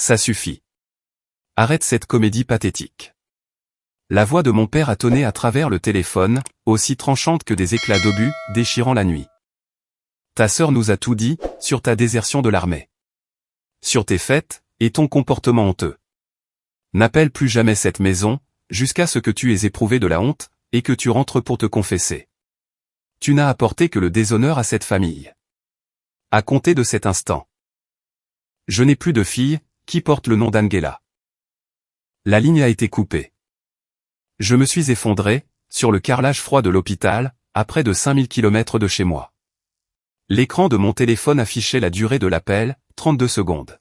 Ça suffit. Arrête cette comédie pathétique. La voix de mon père a tonné à travers le téléphone, aussi tranchante que des éclats d'obus, déchirant la nuit. Ta sœur nous a tout dit, sur ta désertion de l'armée. Sur tes fêtes, et ton comportement honteux. N'appelle plus jamais cette maison, jusqu'à ce que tu aies éprouvé de la honte, et que tu rentres pour te confesser. Tu n'as apporté que le déshonneur à cette famille. À compter de cet instant. Je n'ai plus de fille, qui porte le nom d'Angela. La ligne a été coupée. Je me suis effondré, sur le carrelage froid de l'hôpital, à près de 5000 km de chez moi. L'écran de mon téléphone affichait la durée de l'appel, 32 secondes.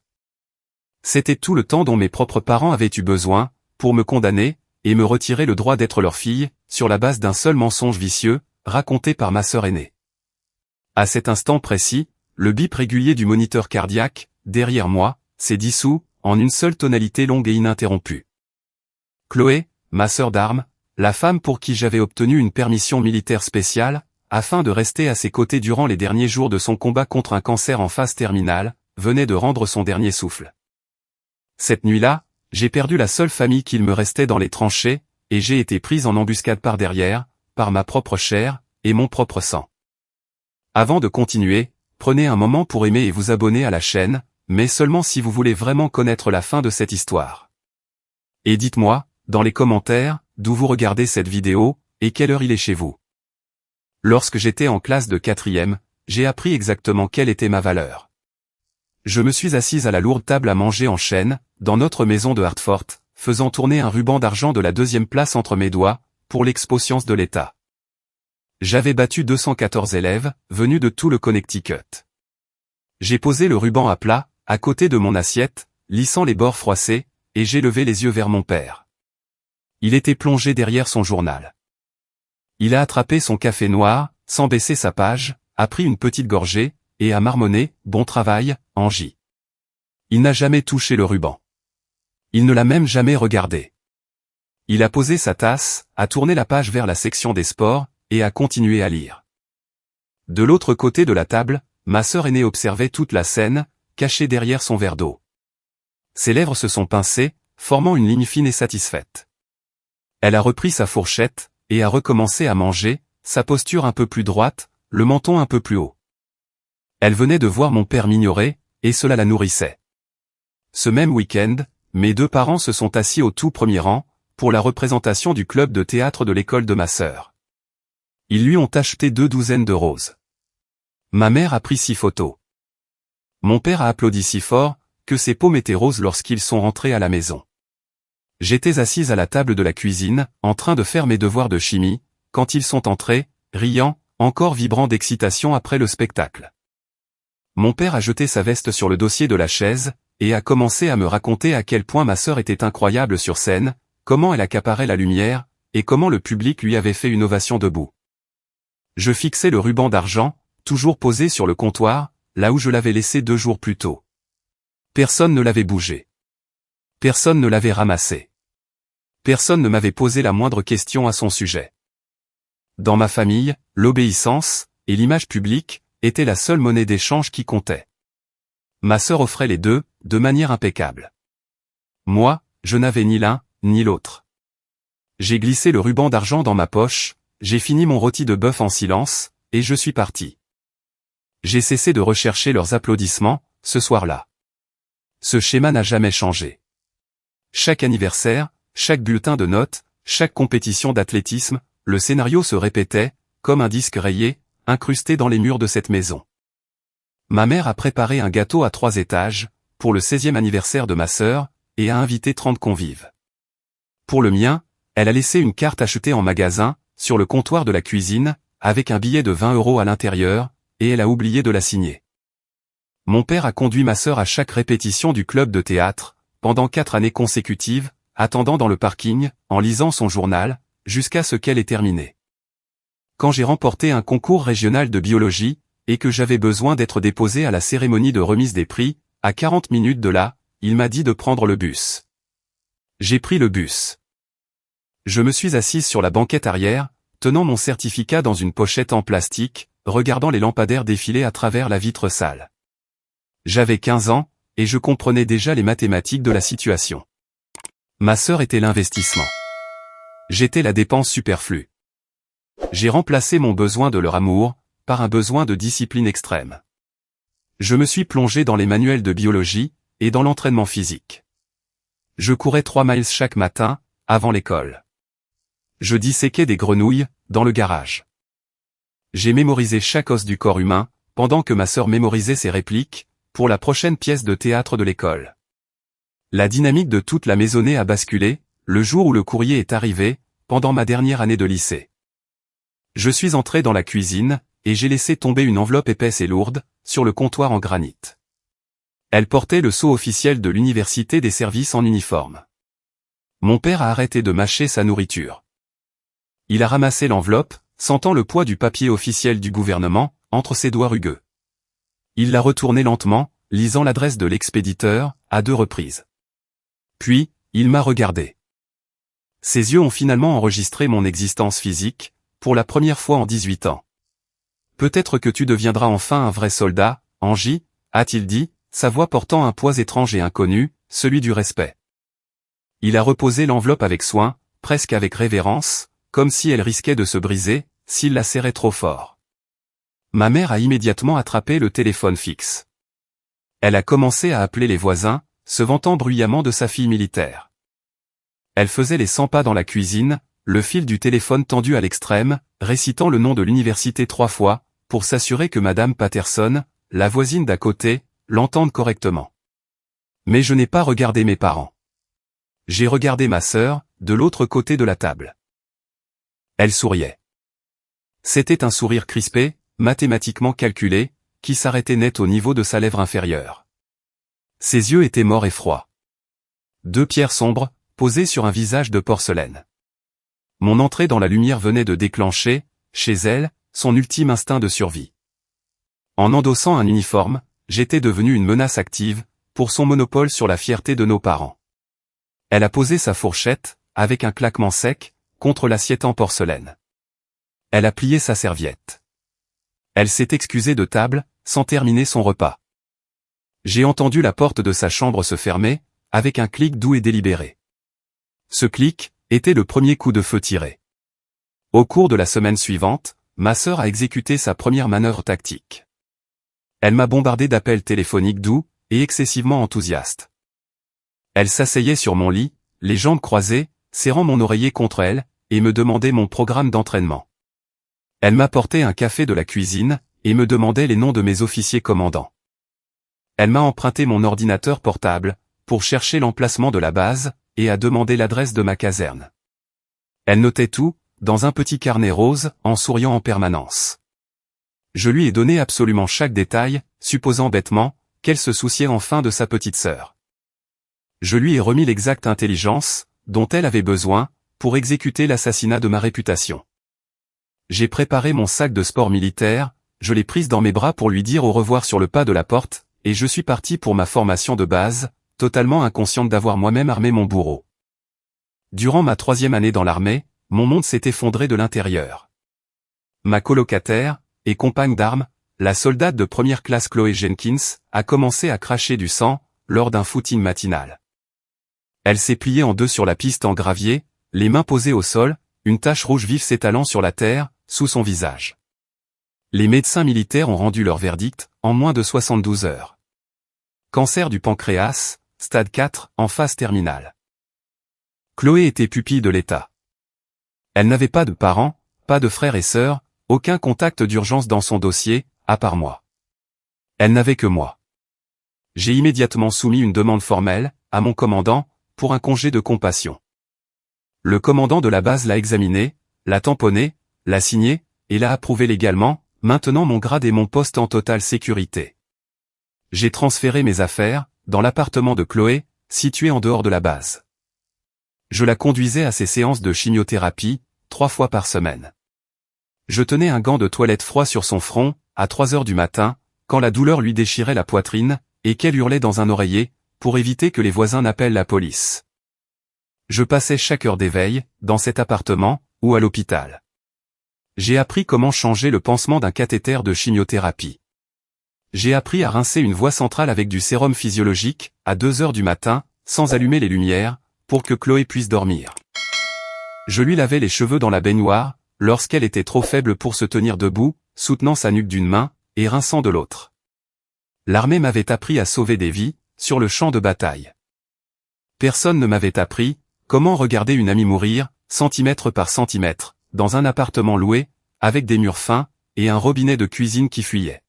C'était tout le temps dont mes propres parents avaient eu besoin, pour me condamner, et me retirer le droit d'être leur fille, sur la base d'un seul mensonge vicieux, raconté par ma sœur aînée. À cet instant précis, le bip régulier du moniteur cardiaque, derrière moi, s'est dissous, en une seule tonalité longue et ininterrompue. Chloé, ma sœur d'armes, la femme pour qui j'avais obtenu une permission militaire spéciale, afin de rester à ses côtés durant les derniers jours de son combat contre un cancer en phase terminale, venait de rendre son dernier souffle. Cette nuit-là, j'ai perdu la seule famille qu'il me restait dans les tranchées, et j'ai été prise en embuscade par derrière, par ma propre chair, et mon propre sang. Avant de continuer, prenez un moment pour aimer et vous abonner à la chaîne, mais seulement si vous voulez vraiment connaître la fin de cette histoire. Et dites-moi, dans les commentaires, d'où vous regardez cette vidéo, et quelle heure il est chez vous. Lorsque j'étais en classe de 4e, j'ai appris exactement quelle était ma valeur. Je me suis assise à la lourde table à manger en chaîne, dans notre maison de Hartford, faisant tourner un ruban d'argent de la 2e place entre mes doigts, pour l'expo Sciences de l'État. J'avais battu 214 élèves, venus de tout le Connecticut. J'ai posé le ruban à plat, à côté de mon assiette, lissant les bords froissés, et j'ai levé les yeux vers mon père. Il était plongé derrière son journal. Il a attrapé son café noir, sans baisser sa page, a pris une petite gorgée, et a marmonné « Bon travail, Angie ». Il n'a jamais touché le ruban. Il ne l'a même jamais regardé. Il a posé sa tasse, a tourné la page vers la section des sports, et a continué à lire. De l'autre côté de la table, ma sœur aînée observait toute la scène, cachée derrière son verre d'eau. Ses lèvres se sont pincées, formant une ligne fine et satisfaite. Elle a repris sa fourchette, et a recommencé à manger, sa posture un peu plus droite, le menton un peu plus haut. Elle venait de voir mon père m'ignorer, et cela la nourrissait. Ce même week-end, mes deux parents se sont assis au tout premier rang, pour la représentation du club de théâtre de l'école de ma sœur. Ils lui ont acheté 2 douzaines de roses. Ma mère a pris 6 photos. Mon père a applaudi si fort, que ses paumes étaient roses lorsqu'ils sont rentrés à la maison. J'étais assise à la table de la cuisine, en train de faire mes devoirs de chimie, quand ils sont entrés, riant, encore vibrant d'excitation après le spectacle. Mon père a jeté sa veste sur le dossier de la chaise, et a commencé à me raconter à quel point ma sœur était incroyable sur scène, comment elle accaparait la lumière, et comment le public lui avait fait une ovation debout. Je fixais le ruban d'argent, toujours posé sur le comptoir, là où je l'avais laissé 2 jours plus tôt. Personne ne l'avait bougé. Personne ne l'avait ramassé. Personne ne m'avait posé la moindre question à son sujet. Dans ma famille, l'obéissance, et l'image publique, étaient la seule monnaie d'échange qui comptait. Ma sœur offrait les deux, de manière impeccable. Moi, je n'avais ni l'un, ni l'autre. J'ai glissé le ruban d'argent dans ma poche, j'ai fini mon rôti de bœuf en silence, et je suis parti. J'ai cessé de rechercher leurs applaudissements, ce soir-là. Ce schéma n'a jamais changé. Chaque anniversaire, chaque bulletin de notes, chaque compétition d'athlétisme, le scénario se répétait, comme un disque rayé, incrusté dans les murs de cette maison. Ma mère a préparé un gâteau à 3 étages, pour le 16e anniversaire de ma sœur, et a invité 30 convives. Pour le mien, elle a laissé une carte achetée en magasin, sur le comptoir de la cuisine, avec un billet de 20 € à l'intérieur, et elle a oublié de la signer. Mon père a conduit ma sœur à chaque répétition du club de théâtre, pendant 4 années consécutives, attendant dans le parking, en lisant son journal, jusqu'à ce qu'elle ait terminé. Quand j'ai remporté un concours régional de biologie, et que j'avais besoin d'être déposé à la cérémonie de remise des prix, à 40 minutes de là, il m'a dit de prendre le bus. J'ai pris le bus. Je me suis assise sur la banquette arrière, tenant mon certificat dans une pochette en plastique, regardant les lampadaires défiler à travers la vitre sale. J'avais 15 ans, et je comprenais déjà les mathématiques de la situation. Ma sœur était l'investissement. J'étais la dépense superflue. J'ai remplacé mon besoin de leur amour par un besoin de discipline extrême. Je me suis plongé dans les manuels de biologie et dans l'entraînement physique. Je courais 3 miles chaque matin, avant l'école. Je disséquais des grenouilles, dans le garage. J'ai mémorisé chaque os du corps humain, pendant que ma sœur mémorisait ses répliques, pour la prochaine pièce de théâtre de l'école. La dynamique de toute la maisonnée a basculé, le jour où le courrier est arrivé, pendant ma dernière année de lycée. Je suis entré dans la cuisine, et j'ai laissé tomber une enveloppe épaisse et lourde, sur le comptoir en granit. Elle portait le sceau officiel de l'université des services en uniforme. Mon père a arrêté de mâcher sa nourriture. Il a ramassé l'enveloppe, sentant le poids du papier officiel du gouvernement, entre ses doigts rugueux. Il l'a retourné lentement, lisant l'adresse de l'expéditeur, à 2 reprises. Puis, il m'a regardé. Ses yeux ont finalement enregistré mon existence physique, pour la première fois en 18 ans. Peut-être que tu deviendras enfin un vrai soldat, Angie, a-t-il dit, sa voix portant un poids étrange et inconnu, celui du respect. Il a reposé l'enveloppe avec soin, presque avec révérence, comme si elle risquait de se briser, s'il la serrait trop fort. Ma mère a immédiatement attrapé le téléphone fixe. Elle a commencé à appeler les voisins, se vantant bruyamment de sa fille militaire. Elle faisait les 100 pas dans la cuisine, le fil du téléphone tendu à l'extrême, récitant le nom de l'université 3 fois, pour s'assurer que Madame Patterson, la voisine d'à côté, l'entende correctement. Mais je n'ai pas regardé mes parents. J'ai regardé ma sœur, de l'autre côté de la table. Elle souriait. C'était un sourire crispé, mathématiquement calculé, qui s'arrêtait net au niveau de sa lèvre inférieure. Ses yeux étaient morts et froids. 2 pierres sombres, posées sur un visage de porcelaine. Mon entrée dans la lumière venait de déclencher, chez elle, son ultime instinct de survie. En endossant un uniforme, j'étais devenu une menace active, pour son monopole sur la fierté de nos parents. Elle a posé sa fourchette, avec un claquement sec, contre l'assiette en porcelaine. Elle a plié sa serviette. Elle s'est excusée de table, sans terminer son repas. J'ai entendu la porte de sa chambre se fermer, avec un clic doux et délibéré. Ce clic était le premier coup de feu tiré. Au cours de la semaine suivante, ma sœur a exécuté sa première manœuvre tactique. Elle m'a bombardé d'appels téléphoniques doux et excessivement enthousiastes. Elle s'asseyait sur mon lit, les jambes croisées, serrant mon oreiller contre elle, et me demandait mon programme d'entraînement. Elle m'apportait un café de la cuisine, et me demandait les noms de mes officiers commandants. Elle m'a emprunté mon ordinateur portable, pour chercher l'emplacement de la base, et a demandé l'adresse de ma caserne. Elle notait tout, dans un petit carnet rose, en souriant en permanence. Je lui ai donné absolument chaque détail, supposant bêtement, qu'elle se souciait enfin de sa petite sœur. Je lui ai remis l'exacte intelligence, dont elle avait besoin, pour exécuter l'assassinat de ma réputation. J'ai préparé mon sac de sport militaire, je l'ai prise dans mes bras pour lui dire au revoir sur le pas de la porte, et je suis parti pour ma formation de base, totalement inconsciente d'avoir moi-même armé mon bourreau. Durant ma 3e année dans l'armée, mon monde s'est effondré de l'intérieur. Ma colocataire, et compagne d'armes, la soldate de première classe Chloé Jenkins, a commencé à cracher du sang, lors d'un footing matinal. Elle s'est pliée en 2 sur la piste en gravier, les mains posées au sol, une tache rouge vive s'étalant sur la terre, sous son visage. Les médecins militaires ont rendu leur verdict, en moins de 72 heures. Cancer du pancréas, stade 4, en phase terminale. Chloé était pupille de l'État. Elle n'avait pas de parents, pas de frères et sœurs, aucun contact d'urgence dans son dossier, à part moi. Elle n'avait que moi. J'ai immédiatement soumis une demande formelle, à mon commandant, pour un congé de compassion. Le commandant de la base l'a examiné, l'a tamponné, l'a signé, et l'a approuvé légalement, maintenant mon grade et mon poste en totale sécurité. J'ai transféré mes affaires, dans l'appartement de Chloé, situé en dehors de la base. Je la conduisais à ses séances de chimiothérapie, 3 fois par semaine. Je tenais un gant de toilette froid sur son front, à 3 heures du matin, quand la douleur lui déchirait la poitrine, et qu'elle hurlait dans un oreiller, pour éviter que les voisins n'appellent la police. Je passais chaque heure d'éveil, dans cet appartement, ou à l'hôpital. J'ai appris comment changer le pansement d'un cathéter de chimiothérapie. J'ai appris à rincer une voie centrale avec du sérum physiologique, à 2 heures du matin, sans allumer les lumières, pour que Chloé puisse dormir. Je lui lavais les cheveux dans la baignoire, lorsqu'elle était trop faible pour se tenir debout, soutenant sa nuque d'une main, et rinçant de l'autre. L'armée m'avait appris à sauver des vies, sur le champ de bataille. Personne ne m'avait appris comment regarder une amie mourir, centimètre par centimètre, dans un appartement loué, avec des murs fins, et un robinet de cuisine qui fuyait.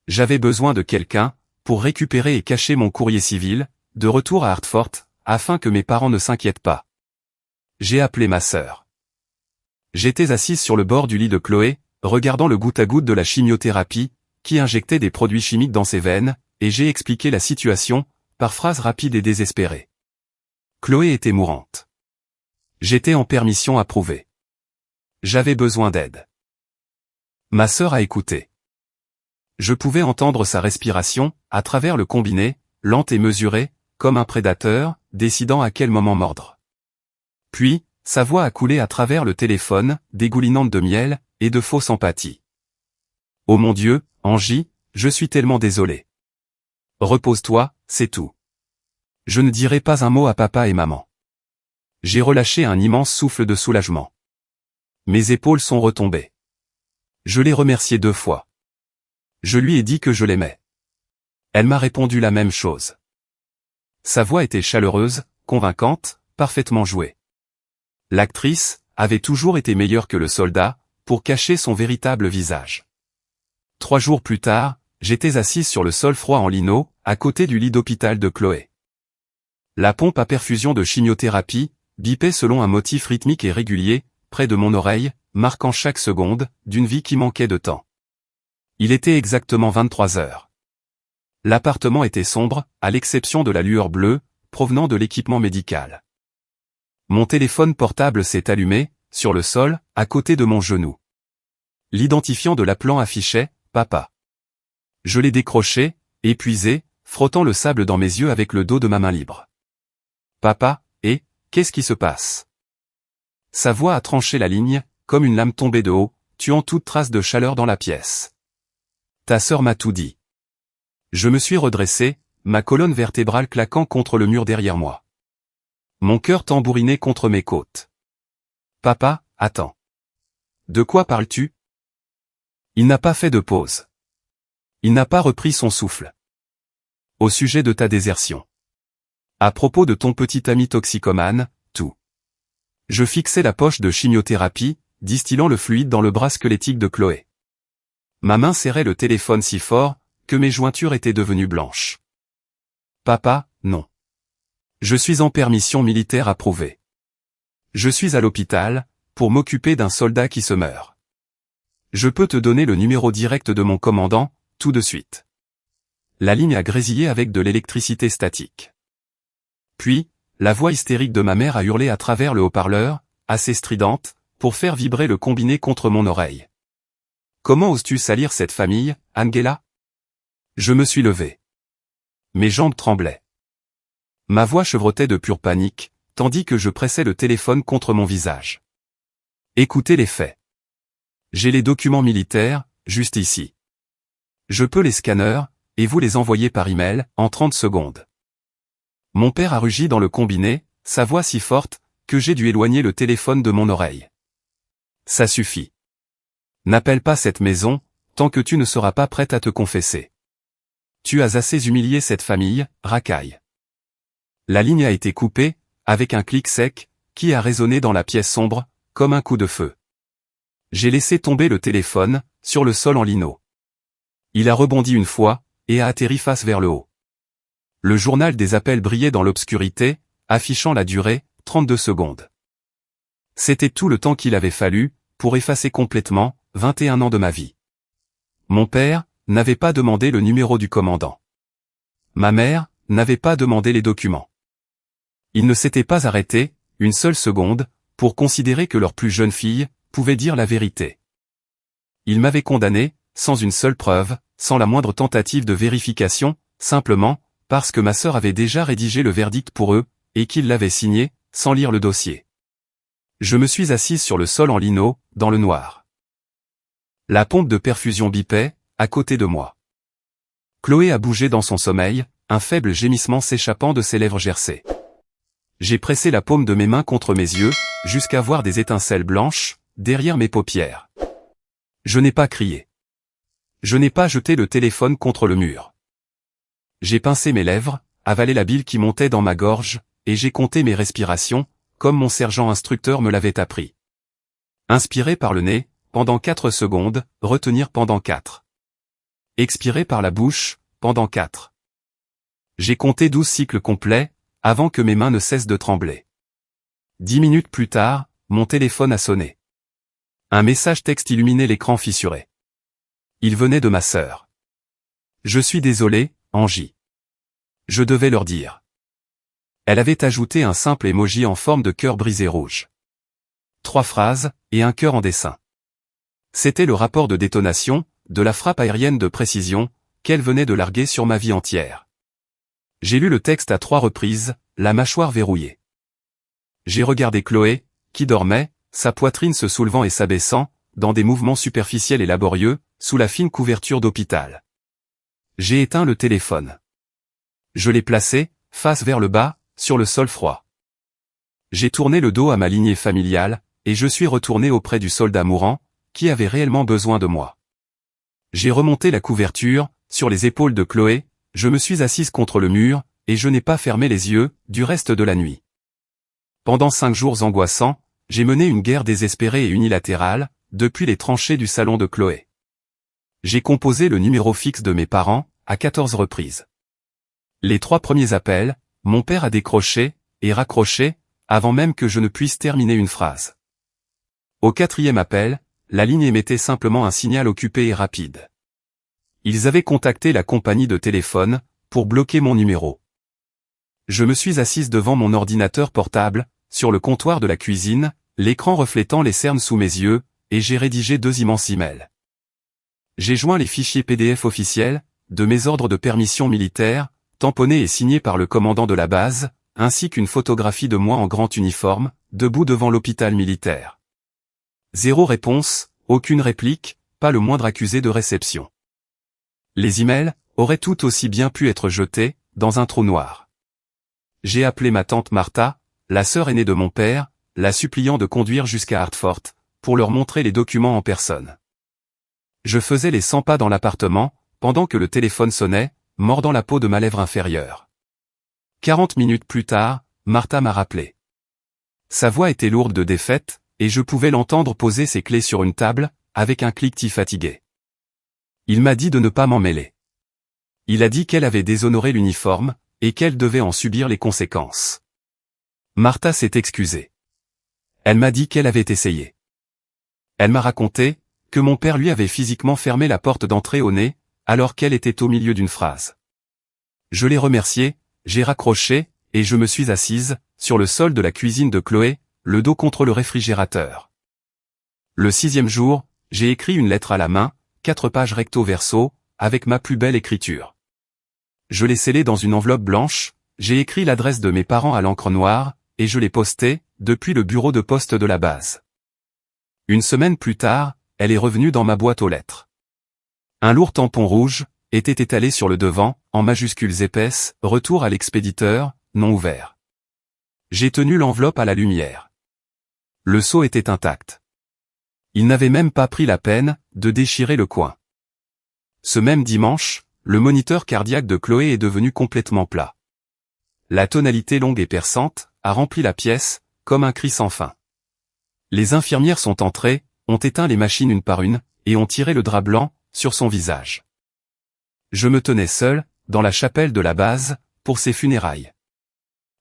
J'avais besoin de quelqu'un, pour récupérer et cacher mon courrier civil, de retour à Hartford, afin que mes parents ne s'inquiètent pas. J'ai appelé ma sœur. J'étais assise sur le bord du lit de Chloé, regardant le goutte à goutte de la chimiothérapie, qui injectait des produits chimiques dans ses veines, et j'ai expliqué la situation, par phrases rapides et désespérées. Chloé était mourante. J'étais en permission approuvée. J'avais besoin d'aide. Ma sœur a écouté. Je pouvais entendre sa respiration, à travers le combiné, lente et mesurée, comme un prédateur, décidant à quel moment mordre. Puis, sa voix a coulé à travers le téléphone, dégoulinante de miel, et de fausse empathie. « Oh mon Dieu, Angie, je suis tellement désolé. Repose-toi, c'est tout. Je ne dirai pas un mot à papa et maman. » J'ai relâché un immense souffle de soulagement. Mes épaules sont retombées. Je l'ai remerciée 2 fois. Je lui ai dit que je l'aimais. Elle m'a répondu la même chose. Sa voix était chaleureuse, convaincante, parfaitement jouée. L'actrice avait toujours été meilleure que le soldat, pour cacher son véritable visage. 3 jours plus tard, j'étais assise sur le sol froid en lino, à côté du lit d'hôpital de Chloé. La pompe à perfusion de chimiothérapie bipait selon un motif rythmique et régulier, près de mon oreille, marquant chaque seconde d'une vie qui manquait de temps. Il était exactement 23 heures. L'appartement était sombre, à l'exception de la lueur bleue, provenant de l'équipement médical. Mon téléphone portable s'est allumé, sur le sol, à côté de mon genou. L'identifiant de l'appelant affichait « Papa ». Je l'ai décroché, épuisé, frottant le sable dans mes yeux avec le dos de ma main libre. « Papa, qu'est-ce qui se passe ?» Sa voix a tranché la ligne, comme une lame tombée de haut, tuant toute trace de chaleur dans la pièce. « Ta sœur m'a tout dit. » Je me suis redressé, ma colonne vertébrale claquant contre le mur derrière moi. Mon cœur tambourinait contre mes côtes. « Papa, attends. De quoi parles-tu » Il n'a pas fait de pause. Il n'a pas repris son souffle. « Au sujet de ta désertion. À propos de ton petit ami toxicomane, tout. » Je fixais la poche de chimiothérapie, distillant le fluide dans le bras squelettique de Chloé. Ma main serrait le téléphone si fort, que mes jointures étaient devenues blanches. « Papa, non. Je suis en permission militaire approuvée. Je suis à l'hôpital, pour m'occuper d'un soldat qui se meurt. Je peux te donner le numéro direct de mon commandant, tout de suite. » La ligne a grésillé avec de l'électricité statique. Puis, la voix hystérique de ma mère a hurlé à travers le haut-parleur, assez stridente, pour faire vibrer le combiné contre mon oreille. « Comment oses-tu salir cette famille, Angela ?» Je me suis levé. Mes jambes tremblaient. Ma voix chevrotait de pure panique, tandis que je pressais le téléphone contre mon visage. Écoutez les faits. J'ai les documents militaires, juste ici. Je peux les scanner, et vous les envoyer par email, en 30 secondes. Mon père a rugi dans le combiné, sa voix si forte, que j'ai dû éloigner le téléphone de mon oreille. Ça suffit. N'appelle pas cette maison, tant que tu ne seras pas prête à te confesser. Tu as assez humilié cette famille, racaille. La ligne a été coupée, avec un clic sec, qui a résonné dans la pièce sombre, comme un coup de feu. J'ai laissé tomber le téléphone, sur le sol en lino. Il a rebondi une fois, et a atterri face vers le haut. Le journal des appels brillait dans l'obscurité, affichant la durée, 32 secondes. C'était tout le temps qu'il avait fallu, pour effacer complètement, 21 ans de ma vie. Mon père n'avait pas demandé le numéro du commandant. Ma mère n'avait pas demandé les documents. Ils ne s'étaient pas arrêtés, une seule seconde, pour considérer que leur plus jeune fille pouvait dire la vérité. Ils m'avaient condamné, sans une seule preuve, sans la moindre tentative de vérification, simplement, parce que ma sœur avait déjà rédigé le verdict pour eux, et qu'ils l'avaient signé, sans lire le dossier. Je me suis assise sur le sol en lino, dans le noir. La pompe de perfusion bipait, à côté de moi. Chloé a bougé dans son sommeil, un faible gémissement s'échappant de ses lèvres gercées. J'ai pressé la paume de mes mains contre mes yeux, jusqu'à voir des étincelles blanches, derrière mes paupières. Je n'ai pas crié. Je n'ai pas jeté le téléphone contre le mur. J'ai pincé mes lèvres, avalé la bile qui montait dans ma gorge, et j'ai compté mes respirations, comme mon sergent instructeur me l'avait appris. Inspirer par le nez, pendant 4 secondes, retenir pendant 4. Expirer par la bouche, pendant 4. J'ai compté 12 cycles complets, avant que mes mains ne cessent de trembler. 10 minutes plus tard, mon téléphone a sonné. Un message texte illuminait l'écran fissuré. Il venait de ma sœur. Je suis désolé, Angie. Je devais leur dire. Elle avait ajouté un simple emoji en forme de cœur brisé rouge. 3 phrases, et un cœur en dessin. C'était le rapport de détonation, de la frappe aérienne de précision, qu'elle venait de larguer sur ma vie entière. J'ai lu le texte à 3 reprises, la mâchoire verrouillée. J'ai regardé Chloé, qui dormait, sa poitrine se soulevant et s'abaissant, dans des mouvements superficiels et laborieux, sous la fine couverture d'hôpital. J'ai éteint le téléphone. Je l'ai placé, face vers le bas, sur le sol froid. J'ai tourné le dos à ma lignée familiale, et je suis retourné auprès du soldat mourant, qui avait réellement besoin de moi. J'ai remonté la couverture, sur les épaules de Chloé, je me suis assise contre le mur, et je n'ai pas fermé les yeux, du reste de la nuit. Pendant 5 jours angoissants, j'ai mené une guerre désespérée et unilatérale, depuis les tranchées du salon de Chloé. J'ai composé le numéro fixe de mes parents, à 14 reprises. Les 3 premiers appels, mon père a décroché, et raccroché, avant même que je ne puisse terminer une phrase. Au 4e appel, la ligne émettait simplement un signal occupé et rapide. Ils avaient contacté la compagnie de téléphone, pour bloquer mon numéro. Je me suis assise devant mon ordinateur portable, sur le comptoir de la cuisine, l'écran reflétant les cernes sous mes yeux, et j'ai rédigé 2 immenses emails. J'ai joint les fichiers PDF officiels, de mes ordres de permission militaire, tamponnés et signés par le commandant de la base, ainsi qu'une photographie de moi en grand uniforme, debout devant l'hôpital militaire. 0 réponse, aucune réplique, pas le moindre accusé de réception. Les emails auraient tout aussi bien pu être jetés, dans un trou noir. J'ai appelé ma tante Martha, la sœur aînée de mon père, la suppliant de conduire jusqu'à Hartford, pour leur montrer les documents en personne. Je faisais les 100 pas dans l'appartement, pendant que le téléphone sonnait, mordant la peau de ma lèvre inférieure. 40 minutes plus tard, Martha m'a rappelé. Sa voix était lourde de défaite, et je pouvais l'entendre poser ses clés sur une table, avec un cliquetis fatigué. Il m'a dit de ne pas m'en mêler. Il a dit qu'elle avait déshonoré l'uniforme, et qu'elle devait en subir les conséquences. Martha s'est excusée. Elle m'a dit qu'elle avait essayé. Elle m'a raconté que mon père lui avait physiquement fermé la porte d'entrée au nez, alors qu'elle était au milieu d'une phrase. Je l'ai remerciée, j'ai raccroché, et je me suis assise, sur le sol de la cuisine de Chloé, le dos contre le réfrigérateur. Le 6e jour, j'ai écrit une lettre à la main, 4 pages recto verso, avec ma plus belle écriture. Je l'ai scellée dans une enveloppe blanche, j'ai écrit l'adresse de mes parents à l'encre noire, et je l'ai postée, depuis le bureau de poste de la base. Une semaine plus tard, elle est revenue dans ma boîte aux lettres. Un lourd tampon rouge était étalé sur le devant, en majuscules épaisses, retour à l'expéditeur, non ouvert. J'ai tenu l'enveloppe à la lumière. Le sceau était intact. Il n'avait même pas pris la peine de déchirer le coin. Ce même dimanche, le moniteur cardiaque de Chloé est devenu complètement plat. La tonalité longue et perçante a rempli la pièce, comme un cri sans fin. Les infirmières sont entrées, ont éteint les machines une par une, et ont tiré le drap blanc sur son visage. Je me tenais seul, dans la chapelle de la base, pour ses funérailles.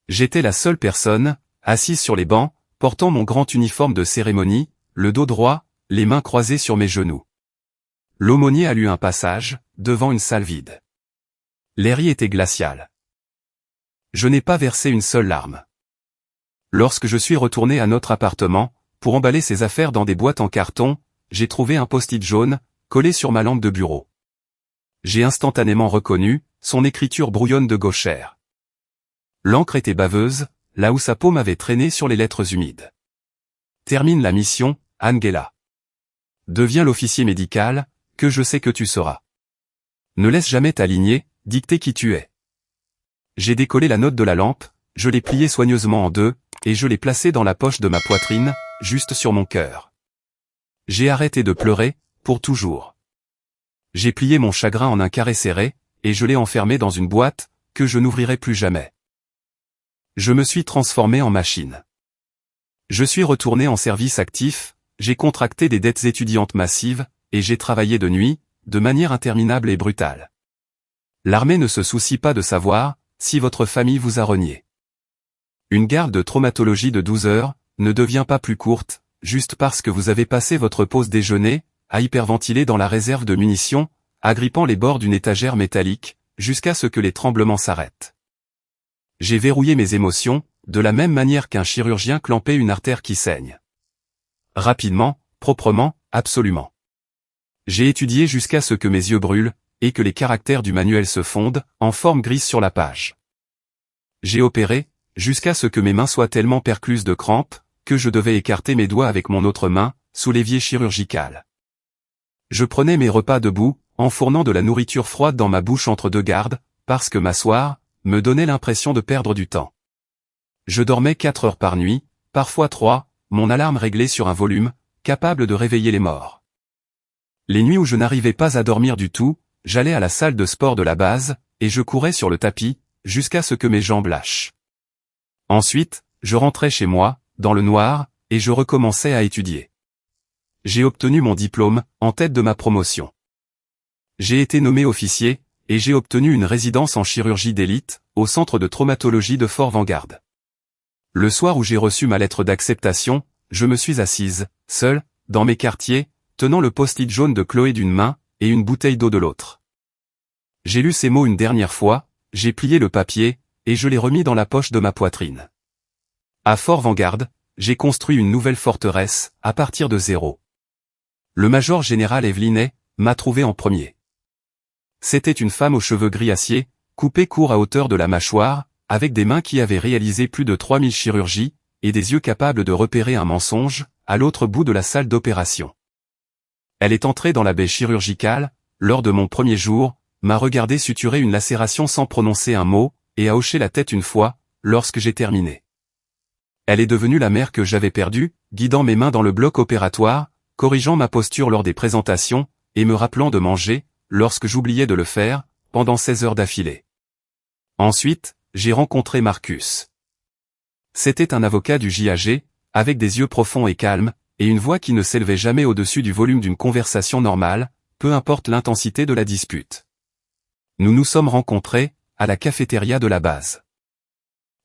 J'étais la seule personne, assise sur les bancs, portant mon grand uniforme de cérémonie, le dos droit, les mains croisées sur mes genoux. L'aumônier a lu un passage, devant une salle vide. L'air y était glacial. Je n'ai pas versé une seule larme. Lorsque je suis retourné à notre appartement, pour emballer ses affaires dans des boîtes en carton, j'ai trouvé un post-it jaune, collé sur ma lampe de bureau. J'ai instantanément reconnu son écriture brouillonne de gauchère. L'encre était baveuse, là où sa paume avait traîné sur les lettres humides. Termine la mission, Angela. Deviens l'officier médical, que je sais que tu seras. Ne laisse jamais t'aligner, dicter qui tu es. J'ai décollé la note de la lampe, je l'ai pliée soigneusement en deux, et je l'ai placée dans la poche de ma poitrine, juste sur mon cœur. J'ai arrêté de pleurer, pour toujours. J'ai plié mon chagrin en un carré serré, et je l'ai enfermé dans une boîte, que je n'ouvrirai plus jamais. Je me suis transformé en machine. Je suis retourné en service actif, j'ai contracté des dettes étudiantes massives, et j'ai travaillé de nuit, de manière interminable et brutale. L'armée ne se soucie pas de savoir si votre famille vous a renié. Une garde de traumatologie de 12 heures ne devient pas plus courte, juste parce que vous avez passé votre pause déjeuner à hyperventiler dans la réserve de munitions, agrippant les bords d'une étagère métallique, jusqu'à ce que les tremblements s'arrêtent. J'ai verrouillé mes émotions, de la même manière qu'un chirurgien clampait une artère qui saigne. Rapidement, proprement, absolument. J'ai étudié jusqu'à ce que mes yeux brûlent, et que les caractères du manuel se fondent, en forme grise sur la page. J'ai opéré, jusqu'à ce que mes mains soient tellement percluses de crampes, que je devais écarter mes doigts avec mon autre main, sous l'évier chirurgical. Je prenais mes repas debout, enfournant de la nourriture froide dans ma bouche entre deux gardes, parce que m'asseoir me donnait l'impression de perdre du temps. Je dormais 4 heures par nuit, parfois 3, mon alarme réglée sur un volume, capable de réveiller les morts. Les nuits où je n'arrivais pas à dormir du tout, j'allais à la salle de sport de la base, et je courais sur le tapis, jusqu'à ce que mes jambes lâchent. Ensuite, je rentrais chez moi, dans le noir, et je recommençais à étudier. J'ai obtenu mon diplôme, en tête de ma promotion. J'ai été nommé officier, et j'ai obtenu une résidence en chirurgie d'élite, au centre de traumatologie de Fort Vanguard. Le soir où j'ai reçu ma lettre d'acceptation, je me suis assise, seule, dans mes quartiers, tenant le post-it jaune de Chloé d'une main, et une bouteille d'eau de l'autre. J'ai lu ces mots une dernière fois, j'ai plié le papier, et je l'ai remis dans la poche de ma poitrine. À Fort Vanguard, j'ai construit une nouvelle forteresse, à partir de zéro. Le major général Evelynet m'a trouvé en premier. C'était une femme aux cheveux gris acier, coupés court à hauteur de la mâchoire, avec des mains qui avaient réalisé plus de 3000 chirurgies, et des yeux capables de repérer un mensonge, à l'autre bout de la salle d'opération. Elle est entrée dans la baie chirurgicale, lors de mon premier jour, m'a regardé suturer une lacération sans prononcer un mot, et a hoché la tête une fois, lorsque j'ai terminé. Elle est devenue la mère que j'avais perdue, guidant mes mains dans le bloc opératoire, corrigeant ma posture lors des présentations, et me rappelant de manger, lorsque j'oubliais de le faire, pendant 16 heures d'affilée. Ensuite, j'ai rencontré Marcus. C'était un avocat du JAG, avec des yeux profonds et calmes, et une voix qui ne s'élevait jamais au-dessus du volume d'une conversation normale, peu importe l'intensité de la dispute. Nous nous sommes rencontrés, à la cafétéria de la base.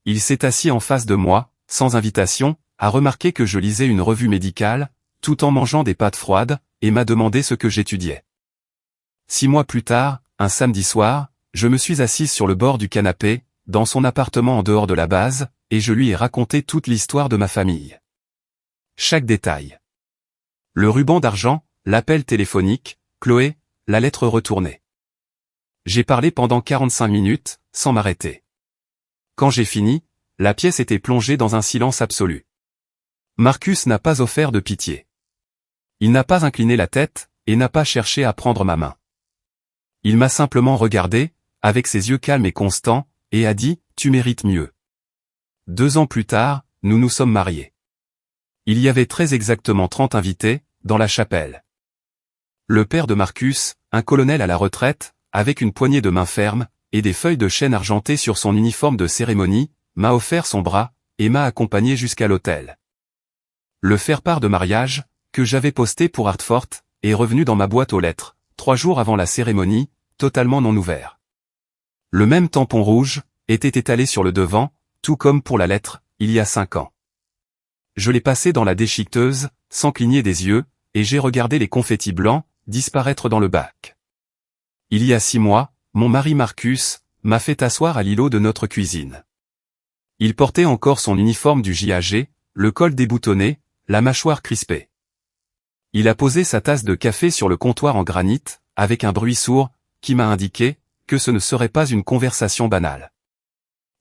Il s'est assis en face de moi, sans invitation, a remarqué que je lisais une revue médicale, tout en mangeant des pâtes froides, et m'a demandé ce que j'étudiais. 6 mois plus tard, un samedi soir, je me suis assise sur le bord du canapé, dans son appartement en dehors de la base, et je lui ai raconté toute l'histoire de ma famille. Chaque détail. Le ruban d'argent, l'appel téléphonique, Chloé, la lettre retournée. J'ai parlé pendant 45 minutes, sans m'arrêter. Quand j'ai fini, la pièce était plongée dans un silence absolu. Marcus n'a pas offert de pitié. Il n'a pas incliné la tête, et n'a pas cherché à prendre ma main. Il m'a simplement regardé, avec ses yeux calmes et constants, et a dit, « Tu mérites mieux. » 2 ans plus tard, nous nous sommes mariés. Il y avait très exactement 30 invités, dans la chapelle. Le père de Marcus, un colonel à la retraite, avec une poignée de main ferme, et des feuilles de chêne argentées sur son uniforme de cérémonie, m'a offert son bras, et m'a accompagné jusqu'à l'hôtel. Le faire-part de mariage, que j'avais posté pour Hartford, est revenu dans ma boîte aux lettres, 3 jours avant la cérémonie, totalement non ouvert. Le même tampon rouge, était étalé sur le devant, tout comme pour la lettre, il y a 5 ans. Je l'ai passé dans la déchiqueteuse, sans cligner des yeux, et j'ai regardé les confettis blancs disparaître dans le bac. Il y a 6 mois, mon mari Marcus m'a fait asseoir à l'îlot de notre cuisine. Il portait encore son uniforme du JAG, le col déboutonné, la mâchoire crispée. Il a posé sa tasse de café sur le comptoir en granit, avec un bruit sourd, qui m'a indiqué que ce ne serait pas une conversation banale.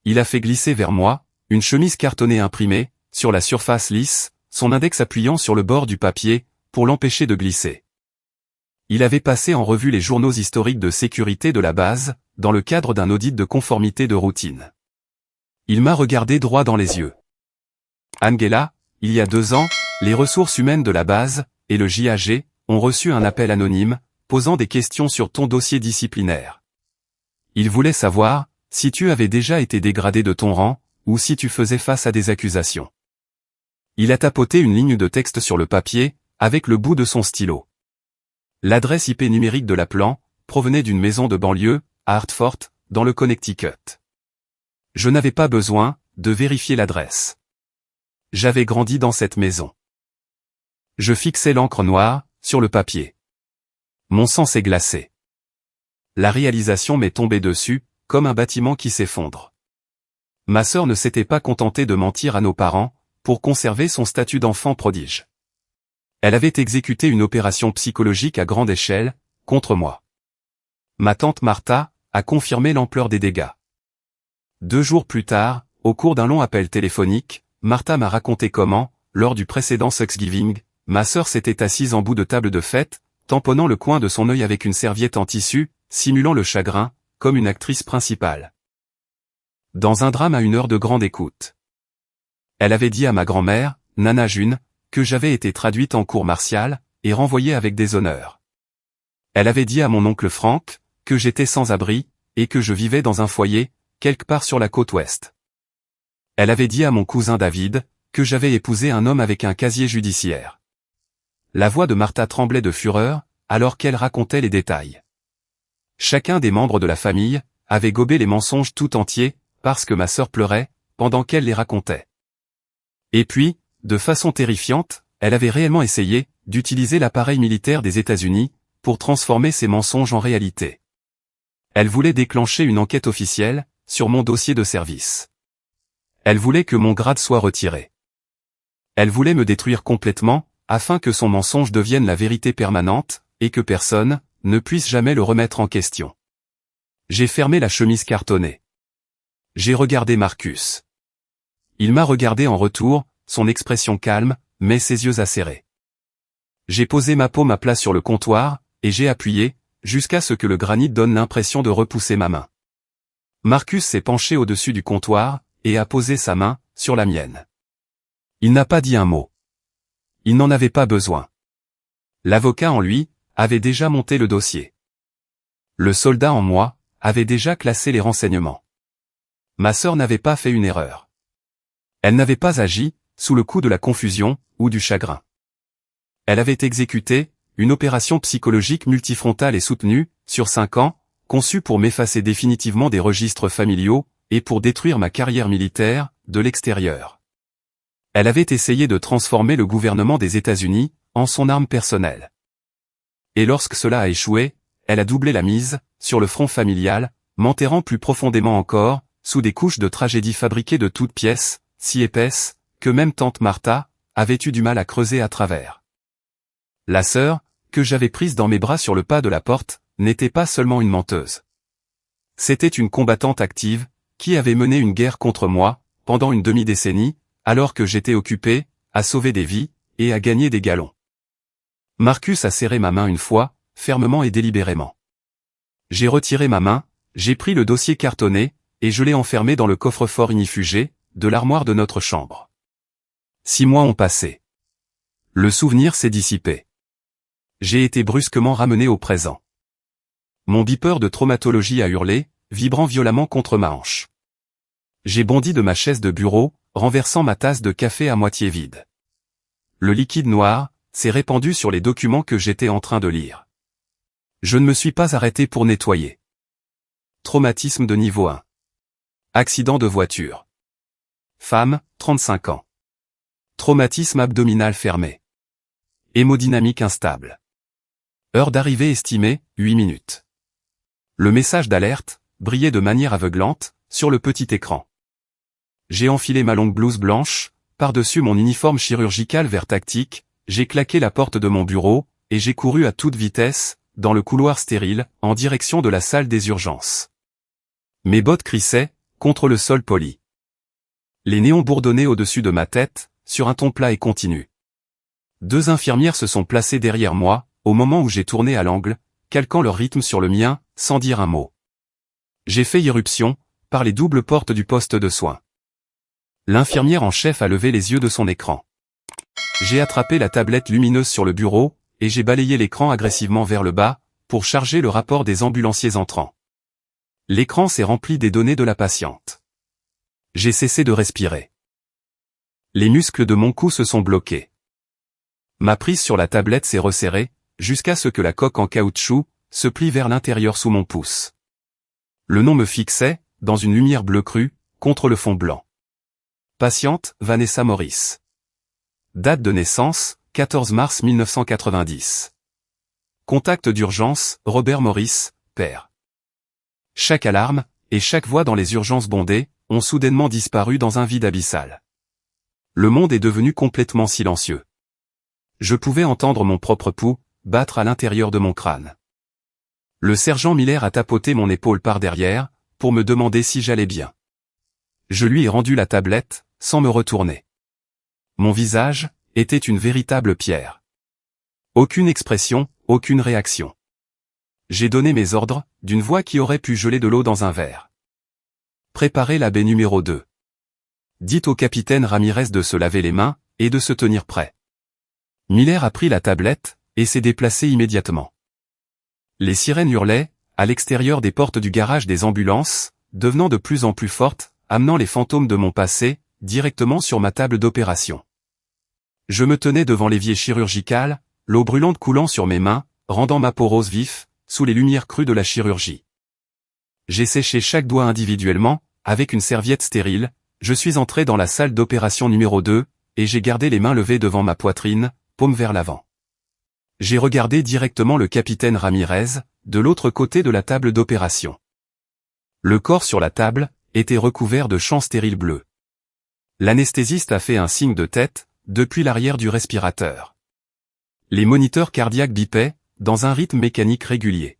Il a fait glisser vers moi une chemise cartonnée imprimée, sur la surface lisse, son index appuyant sur le bord du papier, pour l'empêcher de glisser. Il avait passé en revue les journaux historiques de sécurité de la base, dans le cadre d'un audit de conformité de routine. Il m'a regardé droit dans les yeux. Angela, il y a 2 ans, les ressources humaines de la base, et le JAG, ont reçu un appel anonyme, posant des questions sur ton dossier disciplinaire. Ils voulaient savoir si tu avais déjà été dégradé de ton rang, ou si tu faisais face à des accusations. Il a tapoté une ligne de texte sur le papier, avec le bout de son stylo. L'adresse IP numérique de l'appelant provenait d'une maison de banlieue, à Hartford, dans le Connecticut. Je n'avais pas besoin de vérifier l'adresse. J'avais grandi dans cette maison. Je fixais l'encre noire sur le papier. Mon sang s'est glacé. La réalisation m'est tombée dessus, comme un bâtiment qui s'effondre. Ma sœur ne s'était pas contentée de mentir à nos parents, pour conserver son statut d'enfant prodige. Elle avait exécuté une opération psychologique à grande échelle, contre moi. Ma tante Martha a confirmé l'ampleur des dégâts. 2 jours plus tard, au cours d'un long appel téléphonique, Martha m'a raconté comment, lors du précédent Thanksgiving, ma sœur s'était assise en bout de table de fête, tamponnant le coin de son œil avec une serviette en tissu, simulant le chagrin, comme une actrice principale. Dans un drame à 1 heure de grande écoute. Elle avait dit à ma grand-mère, Nana June, que j'avais été traduite en cour martiale, et renvoyée avec des honneurs. Elle avait dit à mon oncle Frank, que j'étais sans abri, et que je vivais dans un foyer, quelque part sur la côte ouest. Elle avait dit à mon cousin David, que j'avais épousé un homme avec un casier judiciaire. La voix de Martha tremblait de fureur, alors qu'elle racontait les détails. Chacun des membres de la famille avait gobé les mensonges tout entiers, parce que ma sœur pleurait, pendant qu'elle les racontait. Et puis, de façon terrifiante, elle avait réellement essayé d'utiliser l'appareil militaire des États-Unis pour transformer ses mensonges en réalité. Elle voulait déclencher une enquête officielle sur mon dossier de service. Elle voulait que mon grade soit retiré. Elle voulait me détruire complètement, afin que son mensonge devienne la vérité permanente, et que personne ne puisse jamais le remettre en question. J'ai fermé la chemise cartonnée. J'ai regardé Marcus. Il m'a regardé en retour, son expression calme, mais ses yeux acérés. J'ai posé ma paume à plat sur le comptoir, et j'ai appuyé, jusqu'à ce que le granit donne l'impression de repousser ma main. Marcus s'est penché au-dessus du comptoir, et a posé sa main sur la mienne. Il n'a pas dit un mot. Il n'en avait pas besoin. L'avocat en lui avait déjà monté le dossier. Le soldat en moi avait déjà classé les renseignements. Ma sœur n'avait pas fait une erreur. Elle n'avait pas agi sous le coup de la confusion ou du chagrin. Elle avait exécuté une opération psychologique multifrontale et soutenue, sur 5 ans, conçue pour m'effacer définitivement des registres familiaux, et pour détruire ma carrière militaire, de l'extérieur. Elle avait essayé de transformer le gouvernement des États-Unis en son arme personnelle. Et lorsque cela a échoué, elle a doublé la mise sur le front familial, m'enterrant plus profondément encore, sous des couches de tragédie fabriquées de toutes pièces, si épaisses, que même tante Martha avait eu du mal à creuser à travers. La sœur, que j'avais prise dans mes bras sur le pas de la porte, n'était pas seulement une menteuse. C'était une combattante active, qui avait mené une guerre contre moi, pendant une demi-décennie, alors que j'étais occupé à sauver des vies, et à gagner des galons. Marcus a serré ma main une fois, fermement et délibérément. J'ai retiré ma main, j'ai pris le dossier cartonné, et je l'ai enfermé dans le coffre-fort inifugé, de l'armoire de notre chambre. 6 mois ont passé. Le souvenir s'est dissipé. J'ai été brusquement ramené au présent. Mon beeper de traumatologie a hurlé, vibrant violemment contre ma hanche. J'ai bondi de ma chaise de bureau, renversant ma tasse de café à moitié vide. Le liquide noir s'est répandu sur les documents que j'étais en train de lire. Je ne me suis pas arrêté pour nettoyer. Traumatisme de niveau 1. Accident de voiture. Femme, 35 ans. Traumatisme abdominal fermé. Hémodynamique instable. Heure d'arrivée estimée, 8 minutes. Le message d'alerte brillait de manière aveuglante sur le petit écran. J'ai enfilé ma longue blouse blanche, par-dessus mon uniforme chirurgical vert tactique, j'ai claqué la porte de mon bureau, et j'ai couru à toute vitesse, dans le couloir stérile, en direction de la salle des urgences. Mes bottes crissaient, contre le sol poli. Les néons bourdonnaient au-dessus de ma tête, sur un ton plat et continu. 2 infirmières se sont placées derrière moi, au moment où j'ai tourné à l'angle, calquant leur rythme sur le mien, sans dire un mot. J'ai fait irruption, par les doubles portes du poste de soins. L'infirmière en chef a levé les yeux de son écran. J'ai attrapé la tablette lumineuse sur le bureau, et j'ai balayé l'écran agressivement vers le bas, pour charger le rapport des ambulanciers entrants. L'écran s'est rempli des données de la patiente. J'ai cessé de respirer. Les muscles de mon cou se sont bloqués. Ma prise sur la tablette s'est resserrée, jusqu'à ce que la coque en caoutchouc se plie vers l'intérieur sous mon pouce. Le nom me fixait, dans une lumière bleu crue, contre le fond blanc. Patiente, Vanessa Morris. Date de naissance, 14 mars 1990. Contact d'urgence, Robert Morris, père. Chaque alarme, et chaque voix dans les urgences bondées, ont soudainement disparu dans un vide abyssal. Le monde est devenu complètement silencieux. Je pouvais entendre mon propre pouls battre à l'intérieur de mon crâne. Le sergent Miller a tapoté mon épaule par derrière, pour me demander si j'allais bien. Je lui ai rendu la tablette, sans me retourner. Mon visage était une véritable pierre. Aucune expression, aucune réaction. J'ai donné mes ordres, d'une voix qui aurait pu geler de l'eau dans un verre. Préparez la baie numéro 2. Dites au capitaine Ramirez de se laver les mains, et de se tenir prêt. Miller a pris la tablette, et s'est déplacé immédiatement. Les sirènes hurlaient, à l'extérieur des portes du garage des ambulances, devenant de plus en plus fortes, amenant les fantômes de mon passé, directement sur ma table d'opération. Je me tenais devant l'évier chirurgical, l'eau brûlante coulant sur mes mains, rendant ma peau rose vif, sous les lumières crues de la chirurgie. J'ai séché chaque doigt individuellement, avec une serviette stérile, je suis entré dans la salle d'opération numéro 2, et j'ai gardé les mains levées devant ma poitrine, paume vers l'avant. J'ai regardé directement le capitaine Ramirez, de l'autre côté de la table d'opération. Le corps sur la table était recouvert de champs stériles bleus. L'anesthésiste a fait un signe de tête, depuis l'arrière du respirateur. Les moniteurs cardiaques bipaient, dans un rythme mécanique régulier.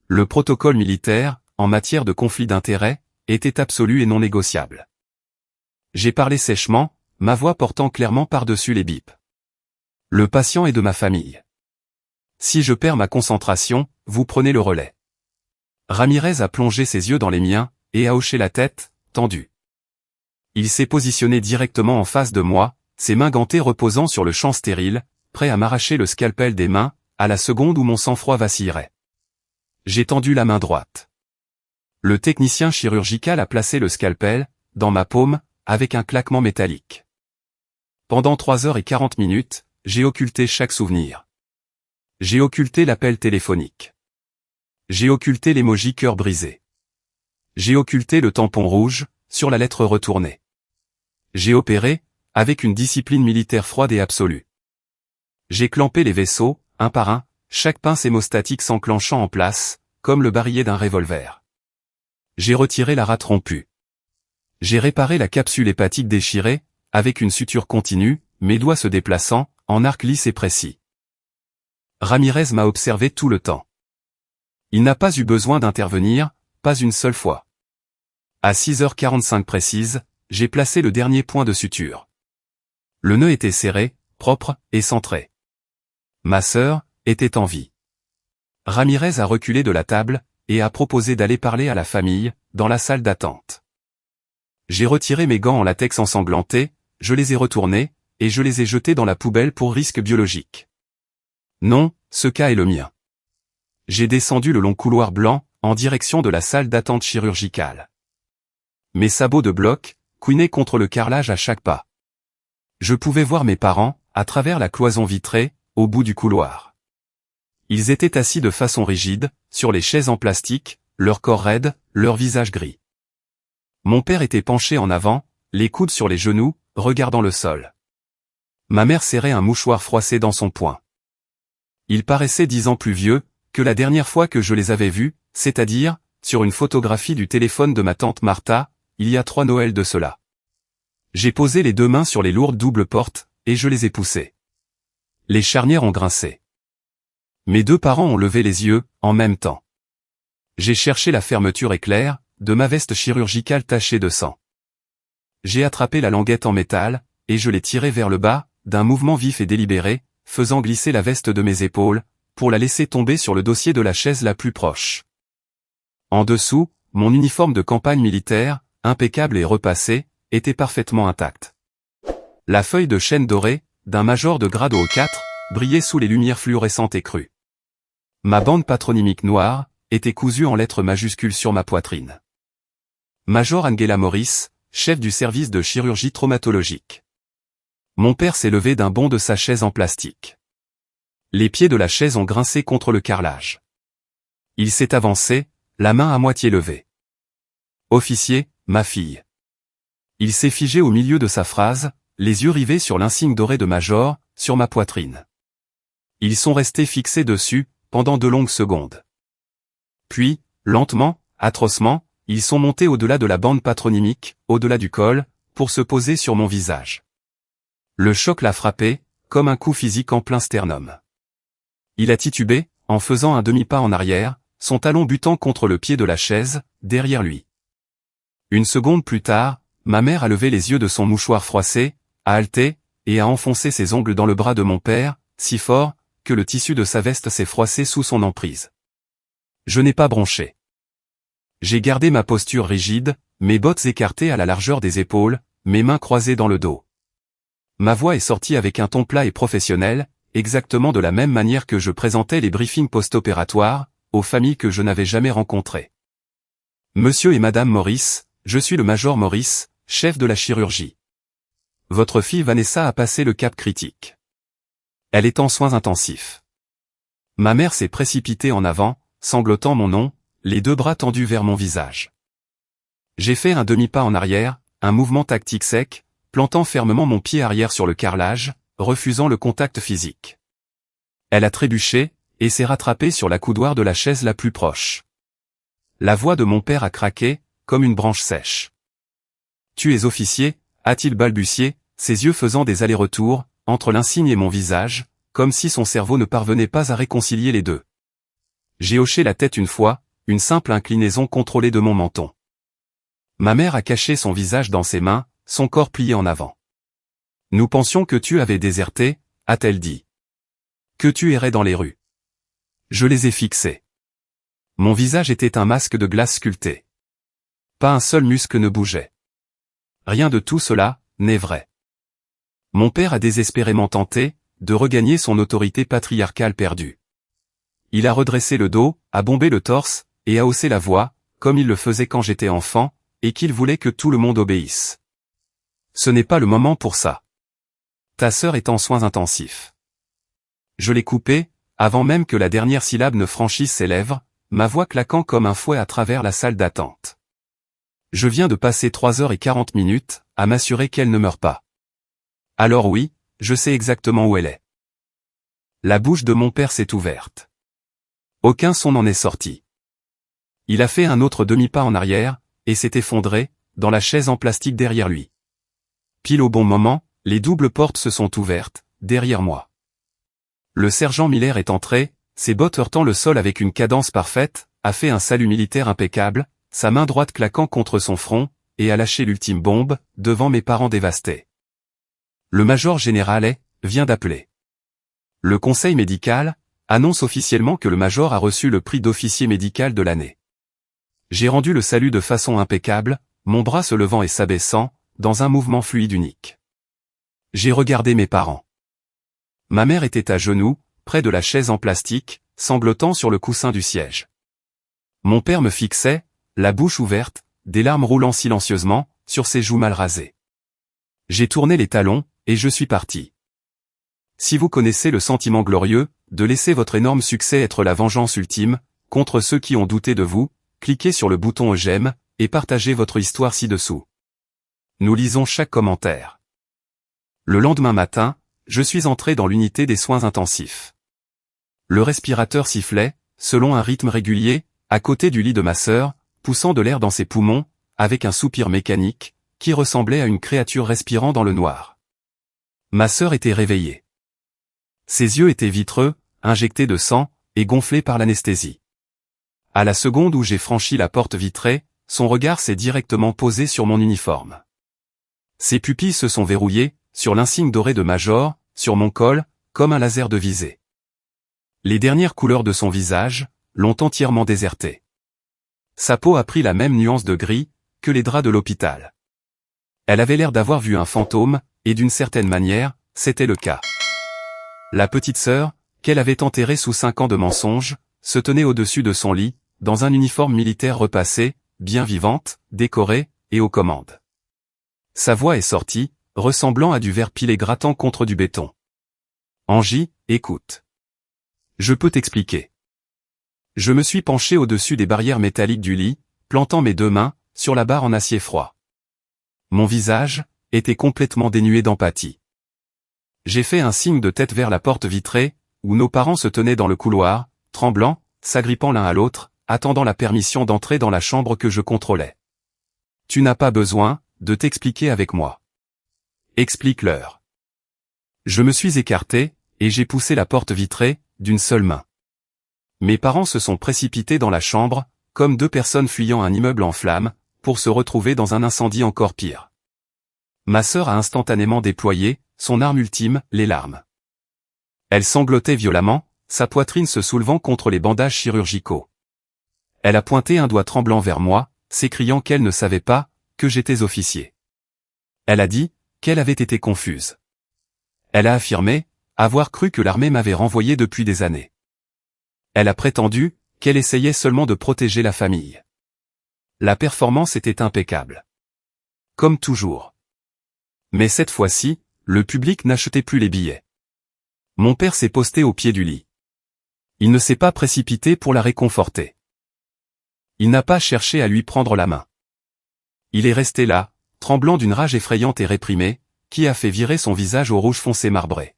Le protocole militaire, en matière de conflit d'intérêts, était absolu et non négociable. J'ai parlé sèchement, ma voix portant clairement par-dessus les bips. Le patient est de ma famille. Si je perds ma concentration, vous prenez le relais. Ramirez a plongé ses yeux dans les miens, et a hoché la tête, tendue. Il s'est positionné directement en face de moi, ses mains gantées reposant sur le champ stérile, prêt à m'arracher le scalpel des mains, à la seconde où mon sang-froid vacillerait. J'ai tendu la main droite. Le technicien chirurgical a placé le scalpel, dans ma paume, avec un claquement métallique. Pendant 3h40, j'ai occulté chaque souvenir. J'ai occulté l'appel téléphonique. J'ai occulté l'émoji cœur brisé. J'ai occulté le tampon rouge, sur la lettre retournée. J'ai opéré, avec une discipline militaire froide et absolue. J'ai clampé les vaisseaux, un par un, chaque pince hémostatique s'enclenchant en place, comme le barillet d'un revolver. J'ai retiré la rate rompue. J'ai réparé la capsule hépatique déchirée, avec une suture continue, mes doigts se déplaçant, en arc lisse et précis. Ramirez m'a observé tout le temps. Il n'a pas eu besoin d'intervenir, pas une seule fois. À 6h45 précise, j'ai placé le dernier point de suture. Le nœud était serré, propre, et centré. Ma sœur était en vie. Ramirez a reculé de la table, et a proposé d'aller parler à la famille, dans la salle d'attente. J'ai retiré mes gants en latex ensanglantés, je les ai retournés, et je les ai jetés dans la poubelle pour risque biologique. Non, ce cas est le mien. J'ai descendu le long couloir blanc, en direction de la salle d'attente chirurgicale. Mes sabots de bloc, couinaient contre le carrelage à chaque pas. Je pouvais voir mes parents, à travers la cloison vitrée, au bout du couloir. Ils étaient assis de façon rigide, sur les chaises en plastique, leur corps raide, leur visage gris. Mon père était penché en avant, les coudes sur les genoux, regardant le sol. Ma mère serrait un mouchoir froissé dans son poing. Ils paraissaient 10 ans plus vieux, que la dernière fois que je les avais vus, c'est-à-dire, sur une photographie du téléphone de ma tante Martha, il y a 3 Noëls de cela. J'ai posé les 2 mains sur les lourdes doubles portes, et je les ai poussées. Les charnières ont grincé. Mes 2 parents ont levé les yeux, en même temps. J'ai cherché la fermeture éclair, de ma veste chirurgicale tachée de sang. J'ai attrapé la languette en métal, et je l'ai tirée vers le bas, d'un mouvement vif et délibéré, faisant glisser la veste de mes épaules, pour la laisser tomber sur le dossier de la chaise la plus proche. En dessous, mon uniforme de campagne militaire, impeccable et repassé, était parfaitement intact. La feuille de chêne dorée, d'un major de grade au 4, brillait sous les lumières fluorescentes et crues. Ma bande patronymique noire, était cousue en lettres majuscules sur ma poitrine. Major Angela Morris, chef du service de chirurgie traumatologique. Mon père s'est levé d'un bond de sa chaise en plastique. Les pieds de la chaise ont grincé contre le carrelage. Il s'est avancé, la main à moitié levée. Officier, ma fille. Il s'est figé au milieu de sa phrase, les yeux rivés sur l'insigne doré de major, sur ma poitrine. Ils sont restés fixés dessus, pendant de longues secondes. Puis, lentement, atrocement, ils sont montés au-delà de la bande patronymique, au-delà du col, pour se poser sur mon visage. Le choc l'a frappé, comme un coup physique en plein sternum. Il a titubé, en faisant un demi-pas en arrière, son talon butant contre le pied de la chaise, derrière lui. Une seconde plus tard, ma mère a levé les yeux de son mouchoir froissé, a haleté, et a enfoncé ses ongles dans le bras de mon père, si fort, que le tissu de sa veste s'est froissé sous son emprise. Je n'ai pas bronché. J'ai gardé ma posture rigide, mes bottes écartées à la largeur des épaules, mes mains croisées dans le dos. Ma voix est sortie avec un ton plat et professionnel, exactement de la même manière que je présentais les briefings post-opératoires, aux familles que je n'avais jamais rencontrées. Monsieur et Madame Morris, je suis le Major Morris, chef de la chirurgie. Votre fille Vanessa a passé le cap critique. Elle est en soins intensifs. Ma mère s'est précipitée en avant, sanglotant mon nom, les deux bras tendus vers mon visage. J'ai fait un demi-pas en arrière, un mouvement tactique sec, plantant fermement mon pied arrière sur le carrelage, refusant le contact physique. Elle a trébuché, et s'est rattrapée sur la coudoir de la chaise la plus proche. La voix de mon père a craqué, comme une branche sèche. « Tu es officier ?» a-t-il balbutié, ses yeux faisant des allers-retours, entre l'insigne et mon visage, comme si son cerveau ne parvenait pas à réconcilier les deux. J'ai hoché la tête une fois, une simple inclinaison contrôlée de mon menton. Ma mère a caché son visage dans ses mains, son corps plié en avant. « Nous pensions que tu avais déserté, » a-t-elle dit. « Que tu errais dans les rues. » Je les ai fixés. Mon visage était un masque de glace sculpté. Pas un seul muscle ne bougeait. Rien de tout cela n'est vrai. Mon père a désespérément tenté de regagner son autorité patriarcale perdue. Il a redressé le dos, a bombé le torse, et a haussé la voix, comme il le faisait quand j'étais enfant, et qu'il voulait que tout le monde obéisse. Ce n'est pas le moment pour ça. Ta sœur est en soins intensifs. Je l'ai coupé, avant même que la dernière syllabe ne franchisse ses lèvres, ma voix claquant comme un fouet à travers la salle d'attente. Je viens de passer 3h40 à m'assurer qu'elle ne meurt pas. Alors oui, je sais exactement où elle est. La bouche de mon père s'est ouverte. Aucun son n'en est sorti. Il a fait un autre demi-pas en arrière, et s'est effondré, dans la chaise en plastique derrière lui. Pile au bon moment, les doubles portes se sont ouvertes, derrière moi. Le sergent Miller est entré, ses bottes heurtant le sol avec une cadence parfaite, a fait un salut militaire impeccable, sa main droite claquant contre son front, et a lâché l'ultime bombe, devant mes parents dévastés. Le major général vient d'appeler. Le conseil médical annonce officiellement que le major a reçu le prix d'officier médical de l'année. J'ai rendu le salut de façon impeccable, mon bras se levant et s'abaissant, dans un mouvement fluide unique. J'ai regardé mes parents. Ma mère était à genoux, près de la chaise en plastique, sanglotant sur le coussin du siège. Mon père me fixait, la bouche ouverte, des larmes roulant silencieusement, sur ses joues mal rasées. J'ai tourné les talons, et je suis parti. Si vous connaissez le sentiment glorieux, de laisser votre énorme succès être la vengeance ultime, contre ceux qui ont douté de vous, cliquez sur le bouton j'aime, et partagez votre histoire ci-dessous. Nous lisons chaque commentaire. Le lendemain matin, je suis entré dans l'unité des soins intensifs. Le respirateur sifflait, selon un rythme régulier, à côté du lit de ma sœur, poussant de l'air dans ses poumons, avec un soupir mécanique, qui ressemblait à une créature respirant dans le noir. Ma sœur était réveillée. Ses yeux étaient vitreux, injectés de sang, et gonflés par l'anesthésie. À la seconde où j'ai franchi la porte vitrée, son regard s'est directement posé sur mon uniforme. Ses pupilles se sont verrouillées, sur l'insigne doré de major, sur mon col, comme un laser de visée. Les dernières couleurs de son visage l'ont entièrement déserté. Sa peau a pris la même nuance de gris que les draps de l'hôpital. Elle avait l'air d'avoir vu un fantôme, et d'une certaine manière, c'était le cas. La petite sœur, qu'elle avait enterrée sous 5 ans de mensonges, se tenait au-dessus de son lit, dans un uniforme militaire repassé, bien vivante, décorée, et aux commandes. Sa voix est sortie, ressemblant à du verre pilé grattant contre du béton. Angie, écoute. Je peux t'expliquer. Je me suis penché au-dessus des barrières métalliques du lit, plantant mes 2 mains sur la barre en acier froid. Mon visage était complètement dénué d'empathie. J'ai fait un signe de tête vers la porte vitrée, où nos parents se tenaient dans le couloir, tremblants, s'agrippant l'un à l'autre, attendant la permission d'entrer dans la chambre que je contrôlais. Tu n'as pas besoin de t'expliquer avec moi. Explique-leur. Je me suis écarté, et j'ai poussé la porte vitrée, d'une seule main. Mes parents se sont précipités dans la chambre, comme 2 personnes fuyant un immeuble en flammes, pour se retrouver dans un incendie encore pire. Ma sœur a instantanément déployé son arme ultime, les larmes. Elle sanglotait violemment, sa poitrine se soulevant contre les bandages chirurgicaux. Elle a pointé un doigt tremblant vers moi, s'écriant qu'elle ne savait pas que j'étais officier. Elle a dit qu'elle avait été confuse. Elle a affirmé avoir cru que l'armée m'avait renvoyé depuis des années. Elle a prétendu qu'elle essayait seulement de protéger la famille. La performance était impeccable. Comme toujours. Mais cette fois-ci, le public n'achetait plus les billets. Mon père s'est posté au pied du lit. Il ne s'est pas précipité pour la réconforter. Il n'a pas cherché à lui prendre la main. Il est resté là, tremblant d'une rage effrayante et réprimée, qui a fait virer son visage au rouge foncé marbré.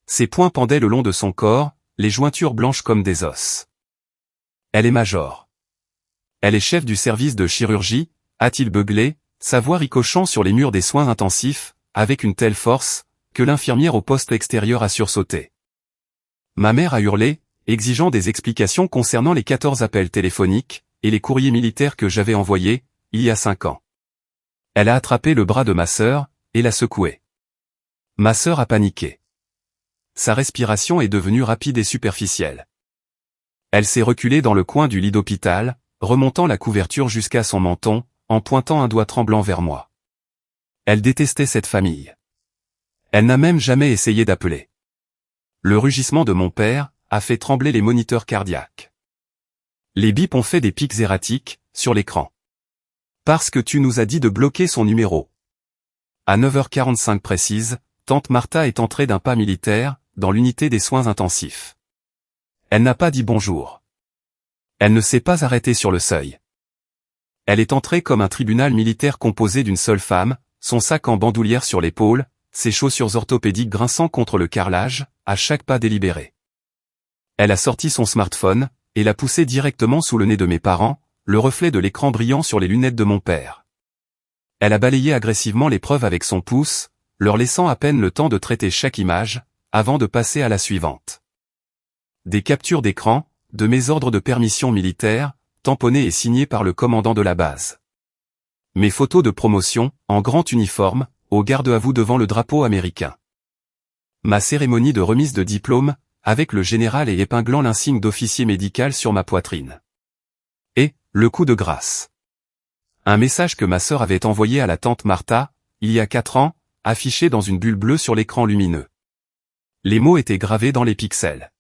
Ses poings pendaient le long de son corps, les jointures blanches comme des os. Elle est major. Elle est chef du service de chirurgie, a-t-il beuglé, sa voix ricochant sur les murs des soins intensifs, avec une telle force, que l'infirmière au poste extérieur a sursauté. Ma mère a hurlé, exigeant des explications concernant les 14 appels téléphoniques, et les courriers militaires que j'avais envoyés, il y a 5 ans. Elle a attrapé le bras de ma sœur, et l'a secoué. Ma sœur a paniqué. Sa respiration est devenue rapide et superficielle. Elle s'est reculée dans le coin du lit d'hôpital, remontant la couverture jusqu'à son menton, en pointant un doigt tremblant vers moi. Elle détestait cette famille. Elle n'a même jamais essayé d'appeler. Le rugissement de mon père a fait trembler les moniteurs cardiaques. Les bips ont fait des pics erratiques sur l'écran. Parce que tu nous as dit de bloquer son numéro. À 9h45 précise, tante Martha est entrée d'un pas militaire, dans l'unité des soins intensifs. Elle n'a pas dit bonjour. Elle ne s'est pas arrêtée sur le seuil. Elle est entrée comme un tribunal militaire composé d'une seule femme, son sac en bandoulière sur l'épaule, ses chaussures orthopédiques grinçant contre le carrelage, à chaque pas délibéré. Elle a sorti son smartphone, et l'a poussé directement sous le nez de mes parents, le reflet de l'écran brillant sur les lunettes de mon père. Elle a balayé agressivement les preuves avec son pouce, leur laissant à peine le temps de traiter chaque image, avant de passer à la suivante. Des captures d'écran, de mes ordres de permission militaire, tamponnés et signés par le commandant de la base. Mes photos de promotion, en grand uniforme, au garde-à-vous devant le drapeau américain. Ma cérémonie de remise de diplôme, avec le général et épinglant l'insigne d'officier médical sur ma poitrine. Et, le coup de grâce. Un message que ma sœur avait envoyé à la tante Martha, il y a 4 ans, affiché dans une bulle bleue sur l'écran lumineux. Les mots étaient gravés dans les pixels.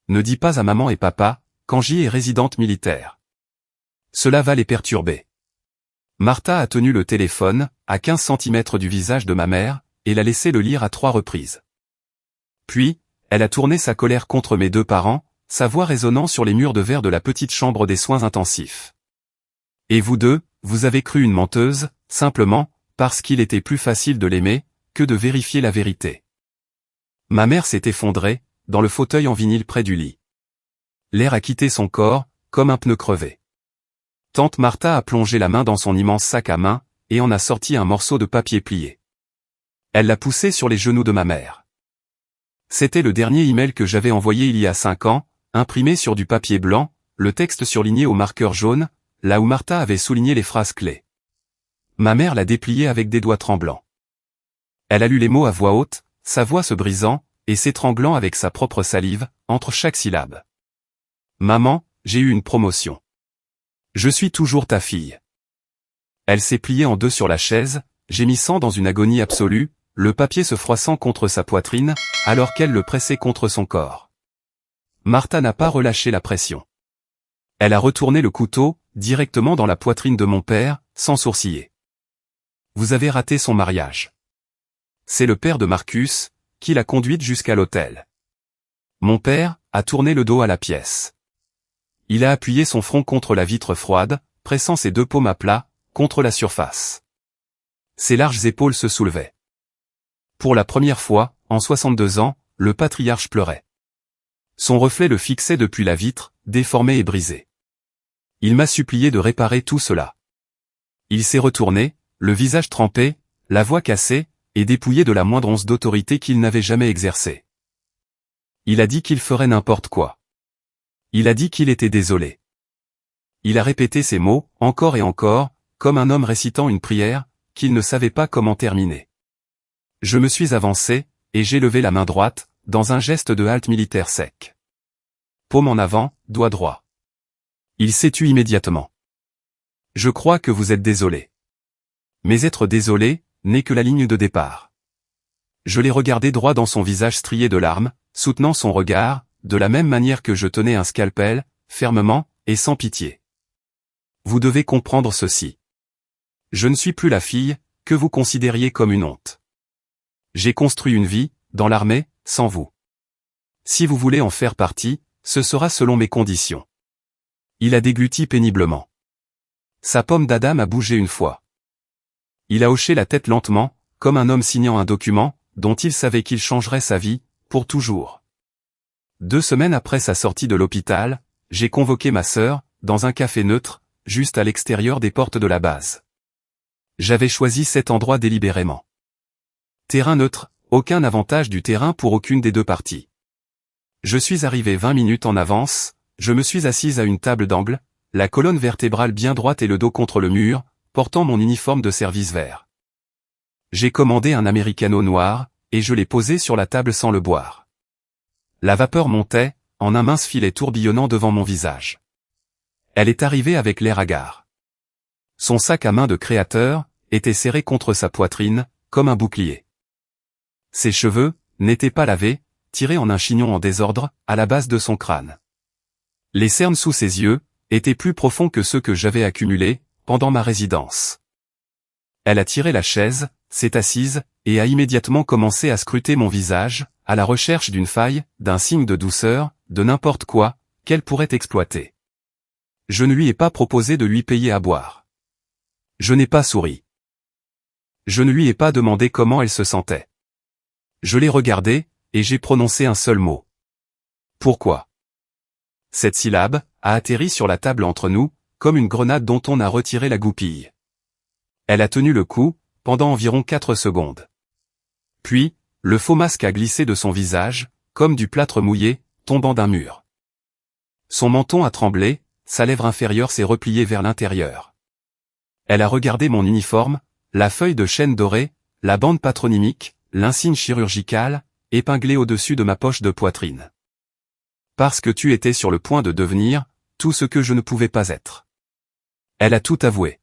Ne dis pas à maman et papa, qu'Angie est résidente militaire. Cela va les perturber. Martha a tenu le téléphone, à 15 cm du visage de ma mère, et l'a laissé le lire à 3 reprises. Puis, elle a tourné sa colère contre mes 2 parents, sa voix résonnant sur les murs de verre de la petite chambre des soins intensifs. Et vous deux, vous avez cru une menteuse, simplement, parce qu'il était plus facile de l'aimer, que de vérifier la vérité. Ma mère s'est effondrée, dans le fauteuil en vinyle près du lit. L'air a quitté son corps, comme un pneu crevé. Tante Martha a plongé la main dans son immense sac à main, et en a sorti un morceau de papier plié. Elle l'a poussé sur les genoux de ma mère. C'était le dernier email que j'avais envoyé il y a 5 ans, imprimé sur du papier blanc, le texte surligné au marqueur jaune, là où Martha avait souligné les phrases clés. Ma mère l'a déplié avec des doigts tremblants. Elle a lu les mots à voix haute, sa voix se brisant, et s'étranglant avec sa propre salive, entre chaque syllabe. Maman, j'ai eu une promotion. Je suis toujours ta fille. Elle s'est pliée en deux sur la chaise, gémissant dans une agonie absolue, le papier se froissant contre sa poitrine, alors qu'elle le pressait contre son corps. Martha n'a pas relâché la pression. Elle a retourné le couteau, directement dans la poitrine de mon père, sans sourciller. Vous avez raté son mariage. C'est le père de Marcus, qui l'a conduite jusqu'à l'hôtel. Mon père a tourné le dos à la pièce. Il a appuyé son front contre la vitre froide, pressant ses deux paumes à plat, contre la surface. Ses larges épaules se soulevaient. Pour la première fois, en 62 ans, le patriarche pleurait. Son reflet le fixait depuis la vitre, déformé et brisé. Il m'a supplié de réparer tout cela. Il s'est retourné, le visage trempé, la voix cassée, et dépouillé de la moindre once d'autorité qu'il n'avait jamais exercée. Il a dit qu'il ferait n'importe quoi. Il a dit qu'il était désolé. Il a répété ces mots, encore et encore, comme un homme récitant une prière, qu'il ne savait pas comment terminer. Je me suis avancé, et j'ai levé la main droite, dans un geste de halte militaire sec. Paume en avant, doigt droit. Il s'est tu immédiatement. Je crois que vous êtes désolé. Mais être désolé, n'est que la ligne de départ. Je l'ai regardé droit dans son visage strié de larmes, soutenant son regard, de la même manière que je tenais un scalpel, fermement, et sans pitié. Vous devez comprendre ceci. Je ne suis plus la fille, que vous considériez comme une honte. J'ai construit une vie, dans l'armée, sans vous. Si vous voulez en faire partie, ce sera selon mes conditions. Il a dégluti péniblement. Sa pomme d'Adam a bougé une fois. Il a hoché la tête lentement, comme un homme signant un document, dont il savait qu'il changerait sa vie, pour toujours. 2 semaines après sa sortie de l'hôpital, j'ai convoqué ma sœur, dans un café neutre, juste à l'extérieur des portes de la base. J'avais choisi cet endroit délibérément. Terrain neutre, aucun avantage du terrain pour aucune des deux parties. Je suis arrivé 20 minutes en avance, je me suis assise à une table d'angle, la colonne vertébrale bien droite et le dos contre le mur, portant mon uniforme de service vert. J'ai commandé un americano noir, et je l'ai posé sur la table sans le boire. La vapeur montait, en un mince filet tourbillonnant devant mon visage. Elle est arrivée avec l'air hagard. Son sac à main de créateur, était serré contre sa poitrine, comme un bouclier. Ses cheveux, n'étaient pas lavés, tirés en un chignon en désordre, à la base de son crâne. Les cernes sous ses yeux, étaient plus profonds que ceux que j'avais accumulés, pendant ma résidence. Elle a tiré la chaise, s'est assise, et a immédiatement commencé à scruter mon visage, à la recherche d'une faille, d'un signe de douceur, de n'importe quoi, qu'elle pourrait exploiter. Je ne lui ai pas proposé de lui payer à boire. Je n'ai pas souri. Je ne lui ai pas demandé comment elle se sentait. Je l'ai regardée, et j'ai prononcé un seul mot. Pourquoi? Cette syllabe a atterri sur la table entre nous, comme une grenade dont on a retiré la goupille. Elle a tenu le coup, pendant environ 4 secondes. Puis, le faux masque a glissé de son visage, comme du plâtre mouillé, tombant d'un mur. Son menton a tremblé, sa lèvre inférieure s'est repliée vers l'intérieur. Elle a regardé mon uniforme, la feuille de chêne dorée, la bande patronymique, l'insigne chirurgical, épinglé au-dessus de ma poche de poitrine. Parce que tu étais sur le point de devenir, tout ce que je ne pouvais pas être. Elle a tout avoué.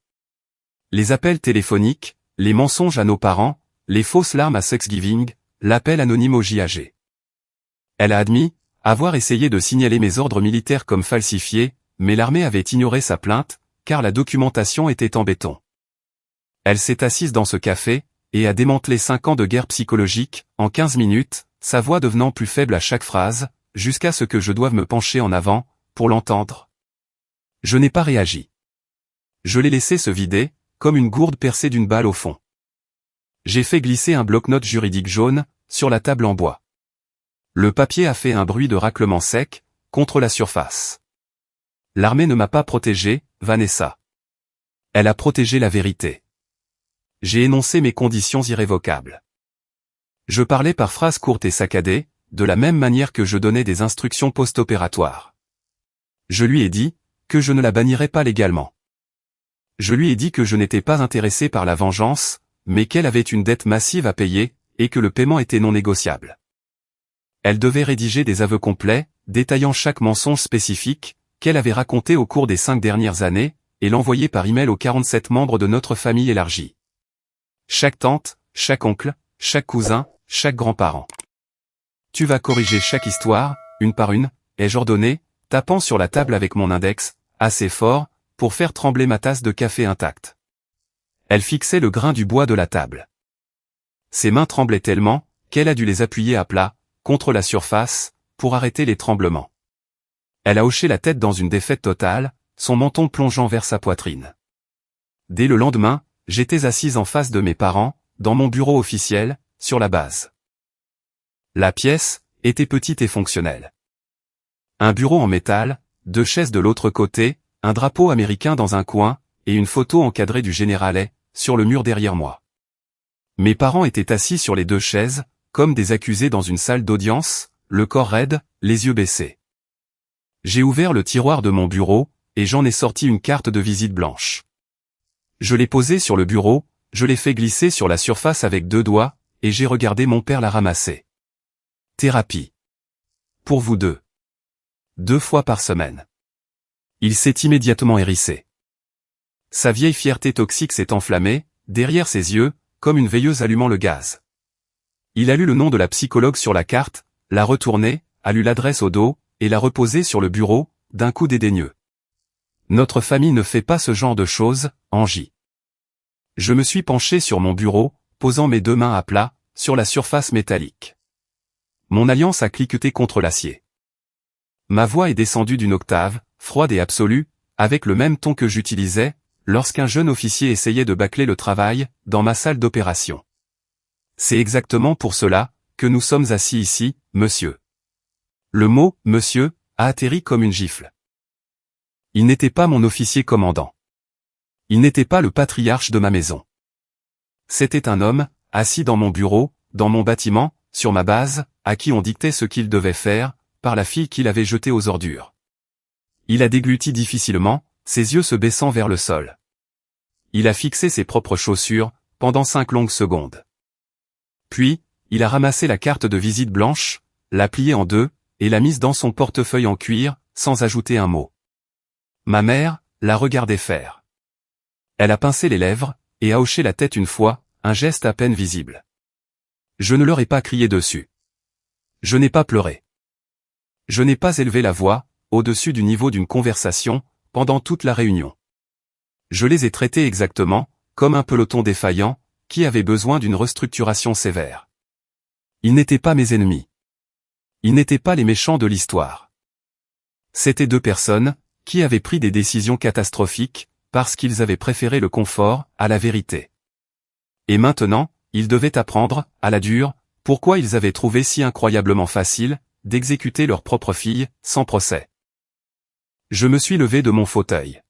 Les appels téléphoniques, les mensonges à nos parents, les fausses larmes à Thanksgiving, l'appel anonyme au JAG. Elle a admis avoir essayé de signaler mes ordres militaires comme falsifiés, mais l'armée avait ignoré sa plainte, car la documentation était en béton. Elle s'est assise dans ce café, et a démantelé 5 ans de guerre psychologique, en 15 minutes, sa voix devenant plus faible à chaque phrase, jusqu'à ce que je doive me pencher en avant, pour l'entendre. Je n'ai pas réagi. Je l'ai laissé se vider, comme une gourde percée d'une balle au fond. J'ai fait glisser un bloc-notes juridique jaune, sur la table en bois. Le papier a fait un bruit de raclement sec, contre la surface. L'armée ne m'a pas protégé, Vanessa. Elle a protégé la vérité. J'ai énoncé mes conditions irrévocables. Je parlais par phrases courtes et saccadées, de la même manière que je donnais des instructions post-opératoires. Je lui ai dit que je ne la bannirais pas légalement. Je lui ai dit que je n'étais pas intéressé par la vengeance, mais qu'elle avait une dette massive à payer, et que le paiement était non négociable. Elle devait rédiger des aveux complets, détaillant chaque mensonge spécifique, qu'elle avait raconté au cours des 5 dernières années, et l'envoyer par email aux 47 membres de notre famille élargie. Chaque tante, chaque oncle, chaque cousin, chaque grand-parent. Tu vas corriger chaque histoire, une par une, ai-je ordonné, tapant sur la table avec mon index, assez fort, pour faire trembler ma tasse de café intacte. Elle fixait le grain du bois de la table. Ses mains tremblaient tellement, qu'elle a dû les appuyer à plat, contre la surface, pour arrêter les tremblements. Elle a hoché la tête dans une défaite totale, son menton plongeant vers sa poitrine. Dès le lendemain, j'étais assise en face de mes parents, dans mon bureau officiel, sur la base. La pièce était petite et fonctionnelle. Un bureau en métal, 2 chaises de l'autre côté, un drapeau américain dans un coin, et une photo encadrée du général Hay, sur le mur derrière moi. Mes parents étaient assis sur les 2 chaises, comme des accusés dans une salle d'audience, le corps raide, les yeux baissés. J'ai ouvert le tiroir de mon bureau, et j'en ai sorti une carte de visite blanche. Je l'ai posée sur le bureau, je l'ai fait glisser sur la surface avec 2 doigts, et j'ai regardé mon père la ramasser. Thérapie. Pour vous 2. 2 fois par semaine. Il s'est immédiatement hérissé. Sa vieille fierté toxique s'est enflammée, derrière ses yeux, comme une veilleuse allumant le gaz. Il a lu le nom de la psychologue sur la carte, l'a retournée, a lu l'adresse au dos, et l'a reposée sur le bureau, d'un coup dédaigneux. Notre famille ne fait pas ce genre de choses, Angie. Je me suis penché sur mon bureau, posant mes 2 mains à plat, sur la surface métallique. Mon alliance a cliqueté contre l'acier. Ma voix est descendue d'une octave, froide et absolue, avec le même ton que j'utilisais, lorsqu'un jeune officier essayait de bâcler le travail, dans ma salle d'opération. C'est exactement pour cela, que nous sommes assis ici, monsieur. Le mot « monsieur » a atterri comme une gifle. Il n'était pas mon officier commandant. Il n'était pas le patriarche de ma maison. C'était un homme, assis dans mon bureau, dans mon bâtiment, sur ma base, à qui on dictait ce qu'il devait faire, par la fille qu'il avait jetée aux ordures. Il a dégluti difficilement, ses yeux se baissant vers le sol. Il a fixé ses propres chaussures, pendant 5 longues secondes. Puis, il a ramassé la carte de visite blanche, l'a pliée en 2, et l'a mise dans son portefeuille en cuir, sans ajouter un mot. Ma mère l'a regardé faire. Elle a pincé les lèvres, et a hoché la tête une fois, un geste à peine visible. Je ne leur ai pas crié dessus. Je n'ai pas pleuré. Je n'ai pas élevé la voix, au-dessus du niveau d'une conversation, pendant toute la réunion. Je les ai traités exactement, comme un peloton défaillant, qui avait besoin d'une restructuration sévère. Ils n'étaient pas mes ennemis. Ils n'étaient pas les méchants de l'histoire. C'étaient 2 personnes, qui avaient pris des décisions catastrophiques, parce qu'ils avaient préféré le confort, à la vérité. Et maintenant, ils devaient apprendre, à la dure, pourquoi ils avaient trouvé si incroyablement facile, d'exécuter leur propre fille, sans procès. Je me suis levé de mon fauteuil.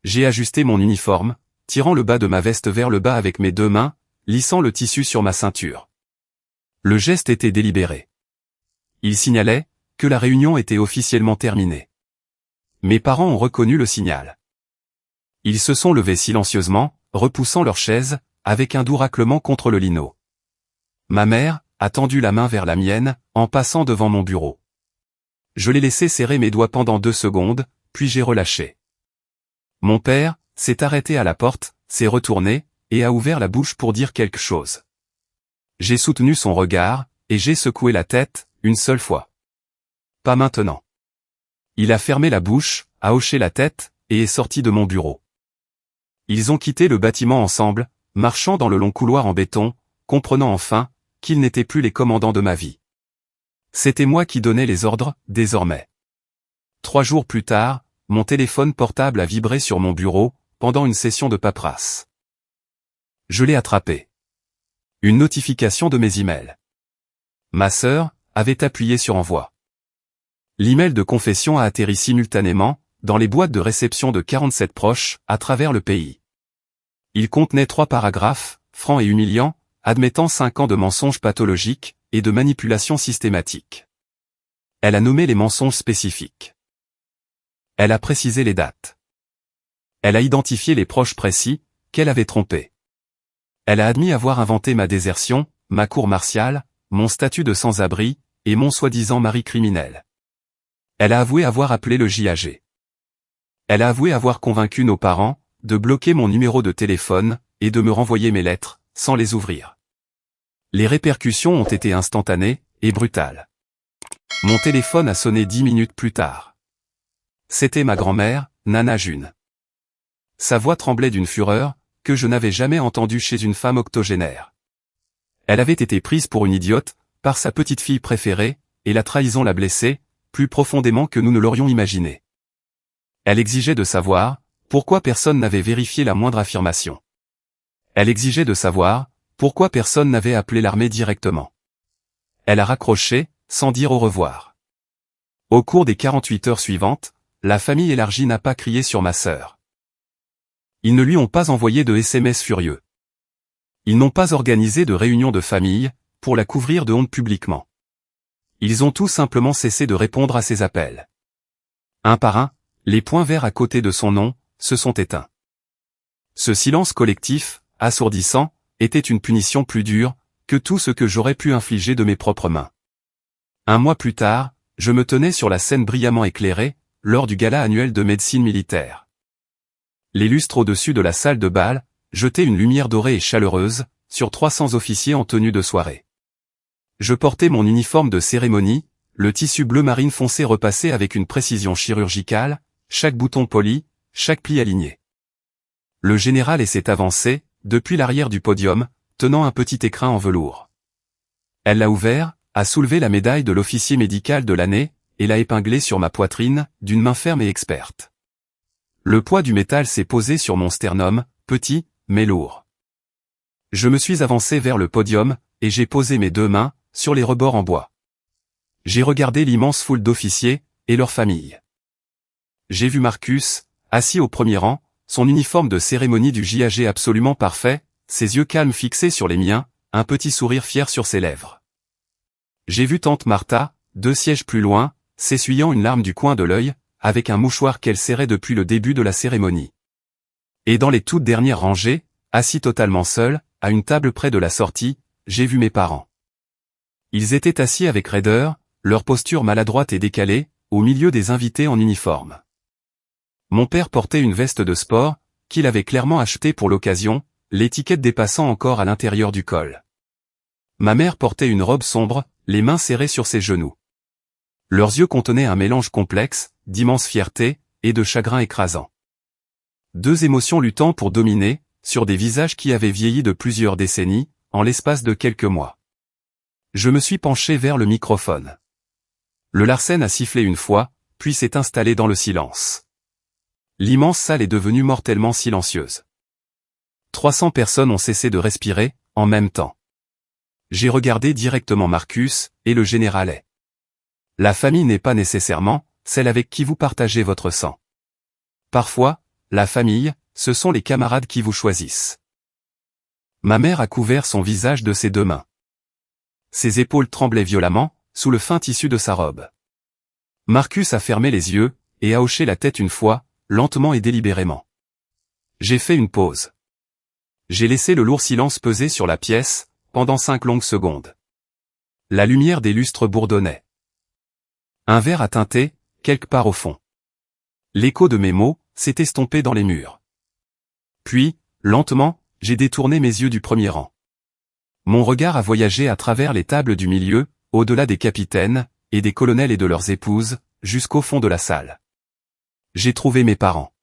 J'ai ajusté mon uniforme, tirant le bas de ma veste vers le bas avec mes 2 mains, lissant le tissu sur ma ceinture. Le geste était délibéré. Il signalait que la réunion était officiellement terminée. Mes parents ont reconnu le signal. Ils se sont levés silencieusement, repoussant leur chaise, avec un doux raclement contre le lino. Ma mère a tendu la main vers la mienne, en passant devant mon bureau. Je l'ai laissé serrer mes doigts pendant 2 secondes, puis j'ai relâché. Mon père s'est arrêté à la porte, s'est retourné, et a ouvert la bouche pour dire quelque chose. J'ai soutenu son regard, et j'ai secoué la tête, une seule fois. Pas maintenant. Il a fermé la bouche, a hoché la tête, et est sorti de mon bureau. Ils ont quitté le bâtiment ensemble, marchant dans le long couloir en béton, comprenant enfin qu'ils n'étaient plus les commandants de ma vie. C'était moi qui donnais les ordres, désormais. 3 jours plus tard, mon téléphone portable a vibré sur mon bureau, pendant une session de paperasse. Je l'ai attrapé. Une notification de mes emails. Ma sœur avait appuyé sur envoi. L'email de confession a atterri simultanément, dans les boîtes de réception de 47 proches, à travers le pays. Il contenait 3 paragraphes, francs et humiliants, admettant 5 ans de mensonges pathologiques, et de manipulation systématique. Elle a nommé les mensonges spécifiques. Elle a précisé les dates. Elle a identifié les proches précis, qu'elle avait trompés. Elle a admis avoir inventé ma désertion, ma cour martiale, mon statut de sans-abri, et mon soi-disant mari criminel. Elle a avoué avoir appelé le JAG. Elle a avoué avoir convaincu nos parents de bloquer mon numéro de téléphone et de me renvoyer mes lettres, sans les ouvrir. Les répercussions ont été instantanées et brutales. Mon téléphone a sonné 10 minutes plus tard. C'était ma grand-mère, Nana June. Sa voix tremblait d'une fureur que je n'avais jamais entendue chez une femme octogénaire. Elle avait été prise pour une idiote par sa petite fille préférée, et la trahison la blessait plus profondément que nous ne l'aurions imaginé. Elle exigeait de savoir pourquoi personne n'avait vérifié la moindre affirmation. Elle exigeait de savoir pourquoi personne n'avait appelé l'armée directement. Elle a raccroché, sans dire au revoir. Au cours des 48 heures suivantes, la famille élargie n'a pas crié sur ma sœur. Ils ne lui ont pas envoyé de SMS furieux. Ils n'ont pas organisé de réunion de famille pour la couvrir de honte publiquement. Ils ont tout simplement cessé de répondre à ses appels. Un par un, les points verts à côté de son nom se sont éteints. Ce silence collectif, assourdissant, était une punition plus dure que tout ce que j'aurais pu infliger de mes propres mains. Un mois plus tard, je me tenais sur la scène brillamment éclairée, lors du gala annuel de médecine militaire. Les lustres au-dessus de la salle de bal jetaient une lumière dorée et chaleureuse sur 300 officiers en tenue de soirée. Je portais mon uniforme de cérémonie, le tissu bleu marine foncé repassé avec une précision chirurgicale, chaque bouton poli, chaque pli aligné. Le général s'est avancé, depuis l'arrière du podium, tenant un petit écrin en velours. Elle l'a ouvert, a soulevé la médaille de l'officier médical de l'année, et l'a épinglée sur ma poitrine, d'une main ferme et experte. Le poids du métal s'est posé sur mon sternum, petit, mais lourd. Je me suis avancé vers le podium, et j'ai posé mes deux mains sur les rebords en bois. J'ai regardé l'immense foule d'officiers, et leurs familles. J'ai vu Marcus, assis au premier rang, son uniforme de cérémonie du JAG absolument parfait, ses yeux calmes fixés sur les miens, un petit sourire fier sur ses lèvres. J'ai vu tante Martha, 2 sièges plus loin, s'essuyant une larme du coin de l'œil, avec un mouchoir qu'elle serrait depuis le début de la cérémonie. Et dans les toutes dernières rangées, assis totalement seuls, à une table près de la sortie, j'ai vu mes parents. Ils étaient assis avec raideur, leur posture maladroite et décalée, au milieu des invités en uniforme. Mon père portait une veste de sport, qu'il avait clairement achetée pour l'occasion, l'étiquette dépassant encore à l'intérieur du col. Ma mère portait une robe sombre, les mains serrées sur ses genoux. Leurs yeux contenaient un mélange complexe, d'immense fierté, et de chagrin écrasant. Deux émotions luttant pour dominer, sur des visages qui avaient vieilli de plusieurs décennies, en l'espace de quelques mois. Je me suis penché vers le microphone. Le Larsen a sifflé une fois, puis s'est installé dans le silence. L'immense salle est devenue mortellement silencieuse. 300 personnes ont cessé de respirer, en même temps. J'ai regardé directement Marcus, et le général est. La famille n'est pas nécessairement celle avec qui vous partagez votre sang. Parfois, la famille, ce sont les camarades qui vous choisissent. Ma mère a couvert son visage de ses deux mains. Ses épaules tremblaient violemment, sous le fin tissu de sa robe. Marcus a fermé les yeux, et a hoché la tête une fois, lentement et délibérément. J'ai fait une pause. J'ai laissé le lourd silence peser sur la pièce, pendant 5 longues secondes. La lumière des lustres bourdonnait. Un verre a tinté, quelque part au fond. L'écho de mes mots s'est estompé dans les murs. Puis, lentement, j'ai détourné mes yeux du premier rang. Mon regard a voyagé à travers les tables du milieu, au-delà des capitaines, et des colonels et de leurs épouses, jusqu'au fond de la salle. J'ai trouvé mes parents.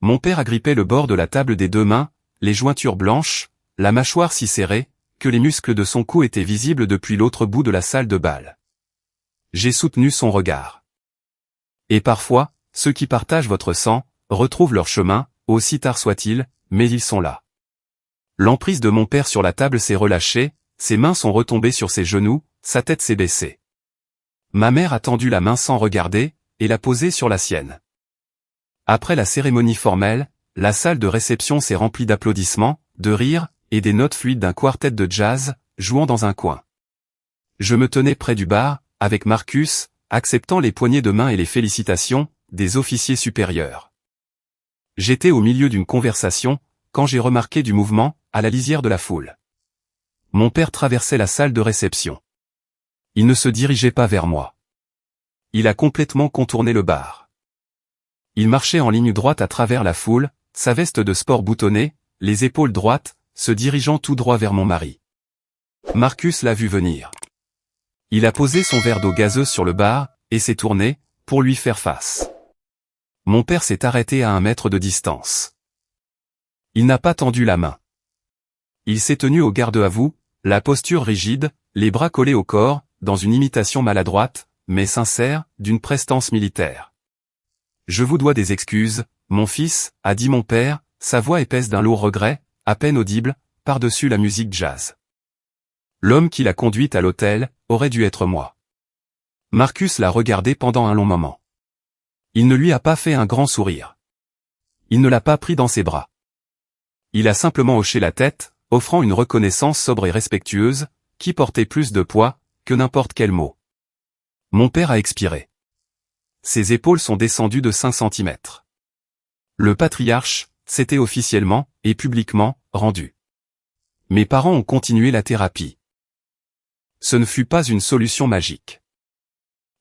Mon père agrippait le bord de la table des deux mains, les jointures blanches, la mâchoire si serrée, que les muscles de son cou étaient visibles depuis l'autre bout de la salle de bal. J'ai soutenu son regard. Et parfois, ceux qui partagent votre sang, retrouvent leur chemin, aussi tard soit-il, mais ils sont là. L'emprise de mon père sur la table s'est relâchée, ses mains sont retombées sur ses genoux, sa tête s'est baissée. Ma mère a tendu la main sans regarder, et l'a posée sur la sienne. Après la cérémonie formelle, la salle de réception s'est remplie d'applaudissements, de rires, et des notes fluides d'un quartet de jazz, jouant dans un coin. Je me tenais près du bar, avec Marcus, acceptant les poignées de main et les félicitations des officiers supérieurs. J'étais au milieu d'une conversation, quand j'ai remarqué du mouvement, à la lisière de la foule. Mon père traversait la salle de réception. Il ne se dirigeait pas vers moi. Il a complètement contourné le bar. Il marchait en ligne droite à travers la foule, sa veste de sport boutonnée, les épaules droites, se dirigeant tout droit vers mon mari. Marcus l'a vu venir. Il a posé son verre d'eau gazeuse sur le bar, et s'est tourné, pour lui faire face. Mon père s'est arrêté à 1 mètre de distance. Il n'a pas tendu la main. Il s'est tenu au garde à vous, la posture rigide, les bras collés au corps, dans une imitation maladroite, mais sincère, d'une prestance militaire. « Je vous dois des excuses, mon fils, » a dit mon père, sa voix épaisse d'un lourd regret, à peine audible, par-dessus la musique jazz. L'homme qui l'a conduite à l'hôtel, aurait dû être moi. Marcus l'a regardé pendant un long moment. Il ne lui a pas fait un grand sourire. Il ne l'a pas pris dans ses bras. Il a simplement hoché la tête, offrant une reconnaissance sobre et respectueuse, qui portait plus de poids que n'importe quel mot. Mon père a expiré. Ses épaules sont descendues de 5 centimètres. Le patriarche s'était officiellement et publiquement rendu. Mes parents ont continué la thérapie. Ce ne fut pas une solution magique.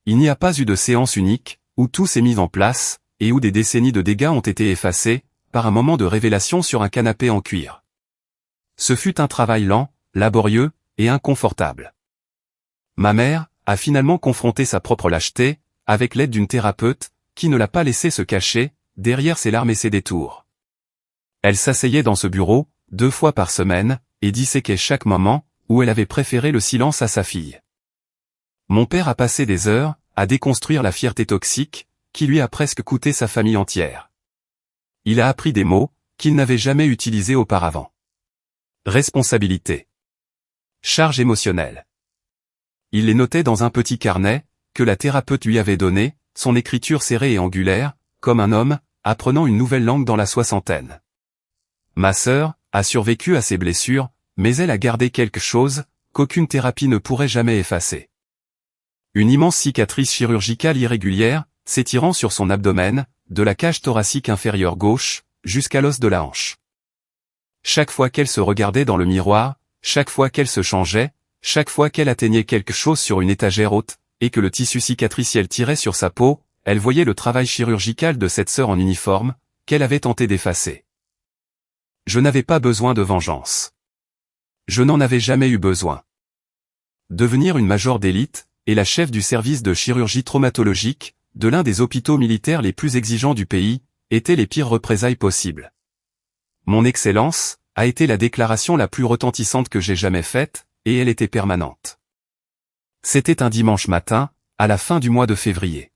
Il n'y a pas eu de séance unique, où tout s'est mis en place, et où des décennies de dégâts ont été effacés, par un moment de révélation sur un canapé en cuir. Ce fut un travail lent, laborieux, et inconfortable. Ma mère a finalement confronté sa propre lâcheté, avec l'aide d'une thérapeute, qui ne l'a pas laissé se cacher, derrière ses larmes et ses détours. Elle s'asseyait dans ce bureau, 2 fois par semaine, et disséquait chaque moment, où elle avait préféré le silence à sa fille. Mon père a passé des heures, à déconstruire la fierté toxique, qui lui a presque coûté sa famille entière. Il a appris des mots, qu'il n'avait jamais utilisés auparavant. Responsabilité. Charge émotionnelle. Il les notait dans un petit carnet, que la thérapeute lui avait donné, son écriture serrée et angulaire, comme un homme, apprenant une nouvelle langue dans la soixantaine. Ma sœur a survécu à ses blessures, mais elle a gardé quelque chose, qu'aucune thérapie ne pourrait jamais effacer. Une immense cicatrice chirurgicale irrégulière, s'étirant sur son abdomen, de la cage thoracique inférieure gauche, jusqu'à l'os de la hanche. Chaque fois qu'elle se regardait dans le miroir, chaque fois qu'elle se changeait, chaque fois qu'elle atteignait quelque chose sur une étagère haute, et que le tissu cicatriciel tirait sur sa peau, elle voyait le travail chirurgical de cette sœur en uniforme, qu'elle avait tenté d'effacer. Je n'avais pas besoin de vengeance. Je n'en avais jamais eu besoin. Devenir une major d'élite, et la chef du service de chirurgie traumatologique, de l'un des hôpitaux militaires les plus exigeants du pays, étaient les pires représailles possibles. Mon excellence a été la déclaration la plus retentissante que j'ai jamais faite, et elle était permanente. C'était un dimanche matin, à la fin du mois de février.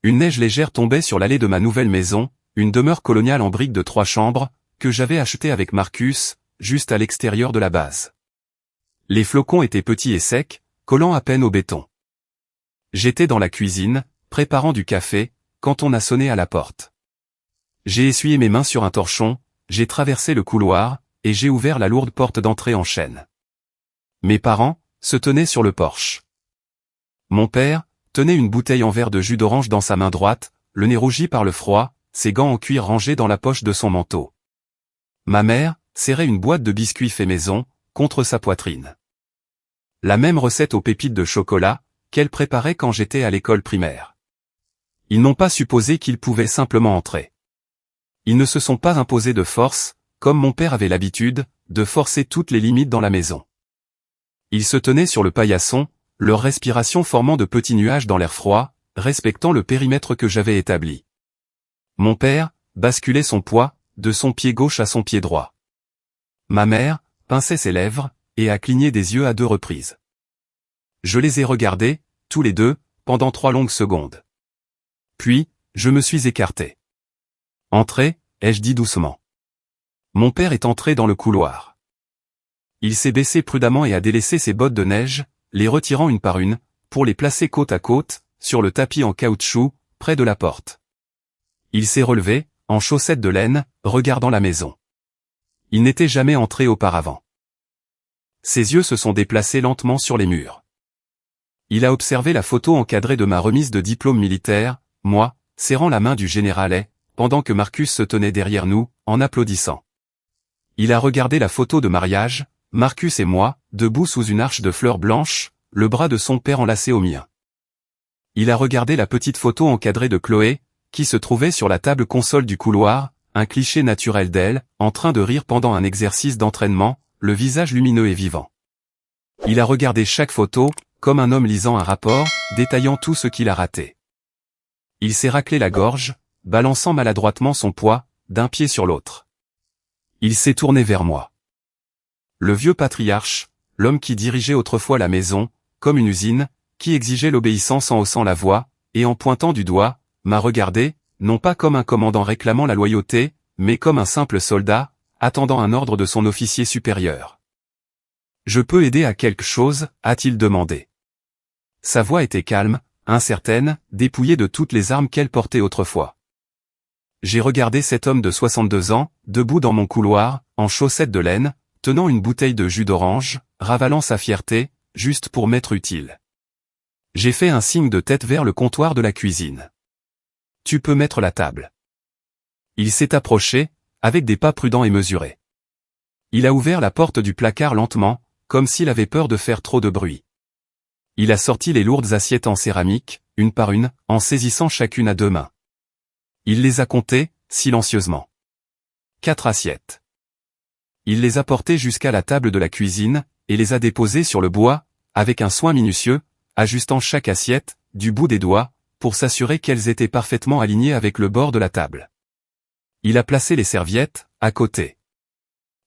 Une neige légère tombait sur l'allée de ma nouvelle maison, une demeure coloniale en briques de 3 chambres, que j'avais achetée avec Marcus, juste à l'extérieur de la base. Les flocons étaient petits et secs, collant à peine au béton. J'étais dans la cuisine, préparant du café, quand on a sonné à la porte. J'ai essuyé mes mains sur un torchon, j'ai traversé le couloir, et j'ai ouvert la lourde porte d'entrée en chêne. Mes parents se tenaient sur le porche. Mon père tenait une bouteille en verre de jus d'orange dans sa main droite, le nez rougi par le froid, ses gants en cuir rangés dans la poche de son manteau. Ma mère serrait une boîte de biscuits fait maison, contre sa poitrine. La même recette aux pépites de chocolat, qu'elle préparait quand j'étais à l'école primaire. Ils n'ont pas supposé qu'ils pouvaient simplement entrer. Ils ne se sont pas imposés de force, comme mon père avait l'habitude, de forcer toutes les limites dans la maison. Ils se tenaient sur le paillasson, leur respiration formant de petits nuages dans l'air froid, respectant le périmètre que j'avais établi. Mon père basculait son poids, de son pied gauche à son pied droit. Ma mère pinçait ses lèvres, et a cligné des yeux à 2 reprises. Je les ai regardés, tous les deux, pendant 3 longues secondes. Puis, je me suis écarté. « Entrez », ai-je dit doucement. Mon père est entré dans le couloir. Il s'est baissé prudemment et a délaissé ses bottes de neige, les retirant une par une, pour les placer côte à côte, sur le tapis en caoutchouc, près de la porte. Il s'est relevé, en chaussettes de laine, regardant la maison. Il n'était jamais entré auparavant. Ses yeux se sont déplacés lentement sur les murs. Il a observé la photo encadrée de ma remise de diplôme militaire, moi, serrant la main du général, pendant que Marcus se tenait derrière nous, en applaudissant. Il a regardé la photo de mariage, Marcus et moi, debout sous une arche de fleurs blanches, le bras de son père enlacé au mien. Il a regardé la petite photo encadrée de Chloé, qui se trouvait sur la table console du couloir, un cliché naturel d'elle, en train de rire pendant un exercice d'entraînement, le visage lumineux et vivant. Il a regardé chaque photo, comme un homme lisant un rapport, détaillant tout ce qu'il a raté. Il s'est raclé la gorge, balançant maladroitement son poids, d'un pied sur l'autre. Il s'est tourné vers moi. Le vieux patriarche, l'homme qui dirigeait autrefois la maison, comme une usine, qui exigeait l'obéissance en haussant la voix, et en pointant du doigt, m'a regardé, non pas comme un commandant réclamant la loyauté, mais comme un simple soldat, attendant un ordre de son officier supérieur. « Je peux aider à quelque chose ?» a-t-il demandé. Sa voix était calme, incertaine, dépouillée de toutes les armes qu'elle portait autrefois. J'ai regardé cet homme de 62 ans, debout dans mon couloir, en chaussettes de laine, tenant une bouteille de jus d'orange, ravalant sa fierté, juste pour m'être utile. J'ai fait un signe de tête vers le comptoir de la cuisine. « Tu peux mettre la table. » Il s'est approché, avec des pas prudents et mesurés. Il a ouvert la porte du placard lentement, comme s'il avait peur de faire trop de bruit. Il a sorti les lourdes assiettes en céramique, une par une, en saisissant chacune à deux mains. Il les a comptées, silencieusement. 4 assiettes. Il les a portées jusqu'à la table de la cuisine, et les a déposées sur le bois, avec un soin minutieux, ajustant chaque assiette, du bout des doigts, pour s'assurer qu'elles étaient parfaitement alignées avec le bord de la table. Il a placé les serviettes, à côté.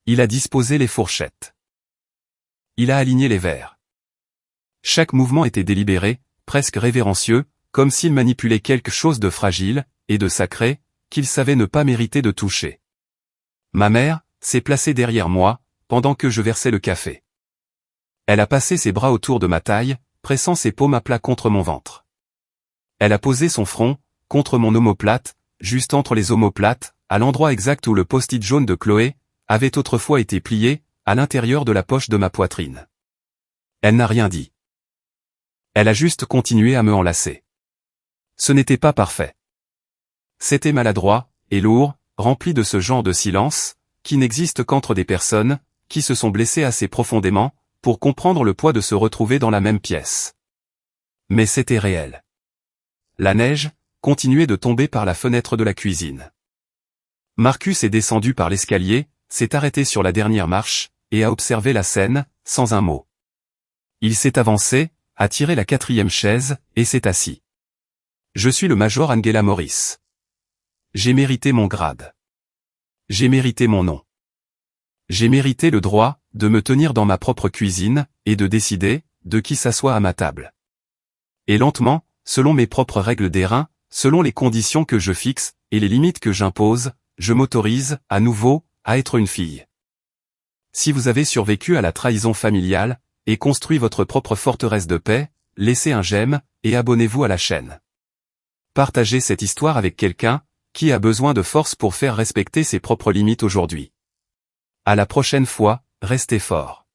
Il a disposé les fourchettes. Il a aligné les verres. Chaque mouvement était délibéré, presque révérencieux, comme s'il manipulait quelque chose de fragile, et de sacré, qu'il savait ne pas mériter de toucher. Ma mère s'est placée derrière moi, pendant que je versais le café. Elle a passé ses bras autour de ma taille, pressant ses paumes à plat contre mon ventre. Elle a posé son front, contre mon omoplate, juste entre les omoplates, à l'endroit exact où le post-it jaune de Chloé avait autrefois été plié, à l'intérieur de la poche de ma poitrine. Elle n'a rien dit. Elle a juste continué à me enlacer. Ce n'était pas parfait. C'était maladroit, et lourd, rempli de ce genre de silence, qui n'existe qu'entre des personnes, qui se sont blessées assez profondément, pour comprendre le poids de se retrouver dans la même pièce. Mais c'était réel. La neige continuait de tomber par la fenêtre de la cuisine. Marcus est descendu par l'escalier, s'est arrêté sur la dernière marche, et a observé la scène, sans un mot. Il s'est avancé, a tiré la 4e chaise, et s'est assis. Je suis le major Angela Morris. J'ai mérité mon grade. J'ai mérité mon nom. J'ai mérité le droit de me tenir dans ma propre cuisine, et de décider de qui s'assoit à ma table. Et lentement, selon mes propres règles d'airain, selon les conditions que je fixe, et les limites que j'impose, je m'autorise, à nouveau, à être une fille. Si vous avez survécu à la trahison familiale, et construit votre propre forteresse de paix, laissez un j'aime, et abonnez-vous à la chaîne. Partagez cette histoire avec quelqu'un qui a besoin de force pour faire respecter ses propres limites aujourd'hui. À la prochaine fois, restez fort.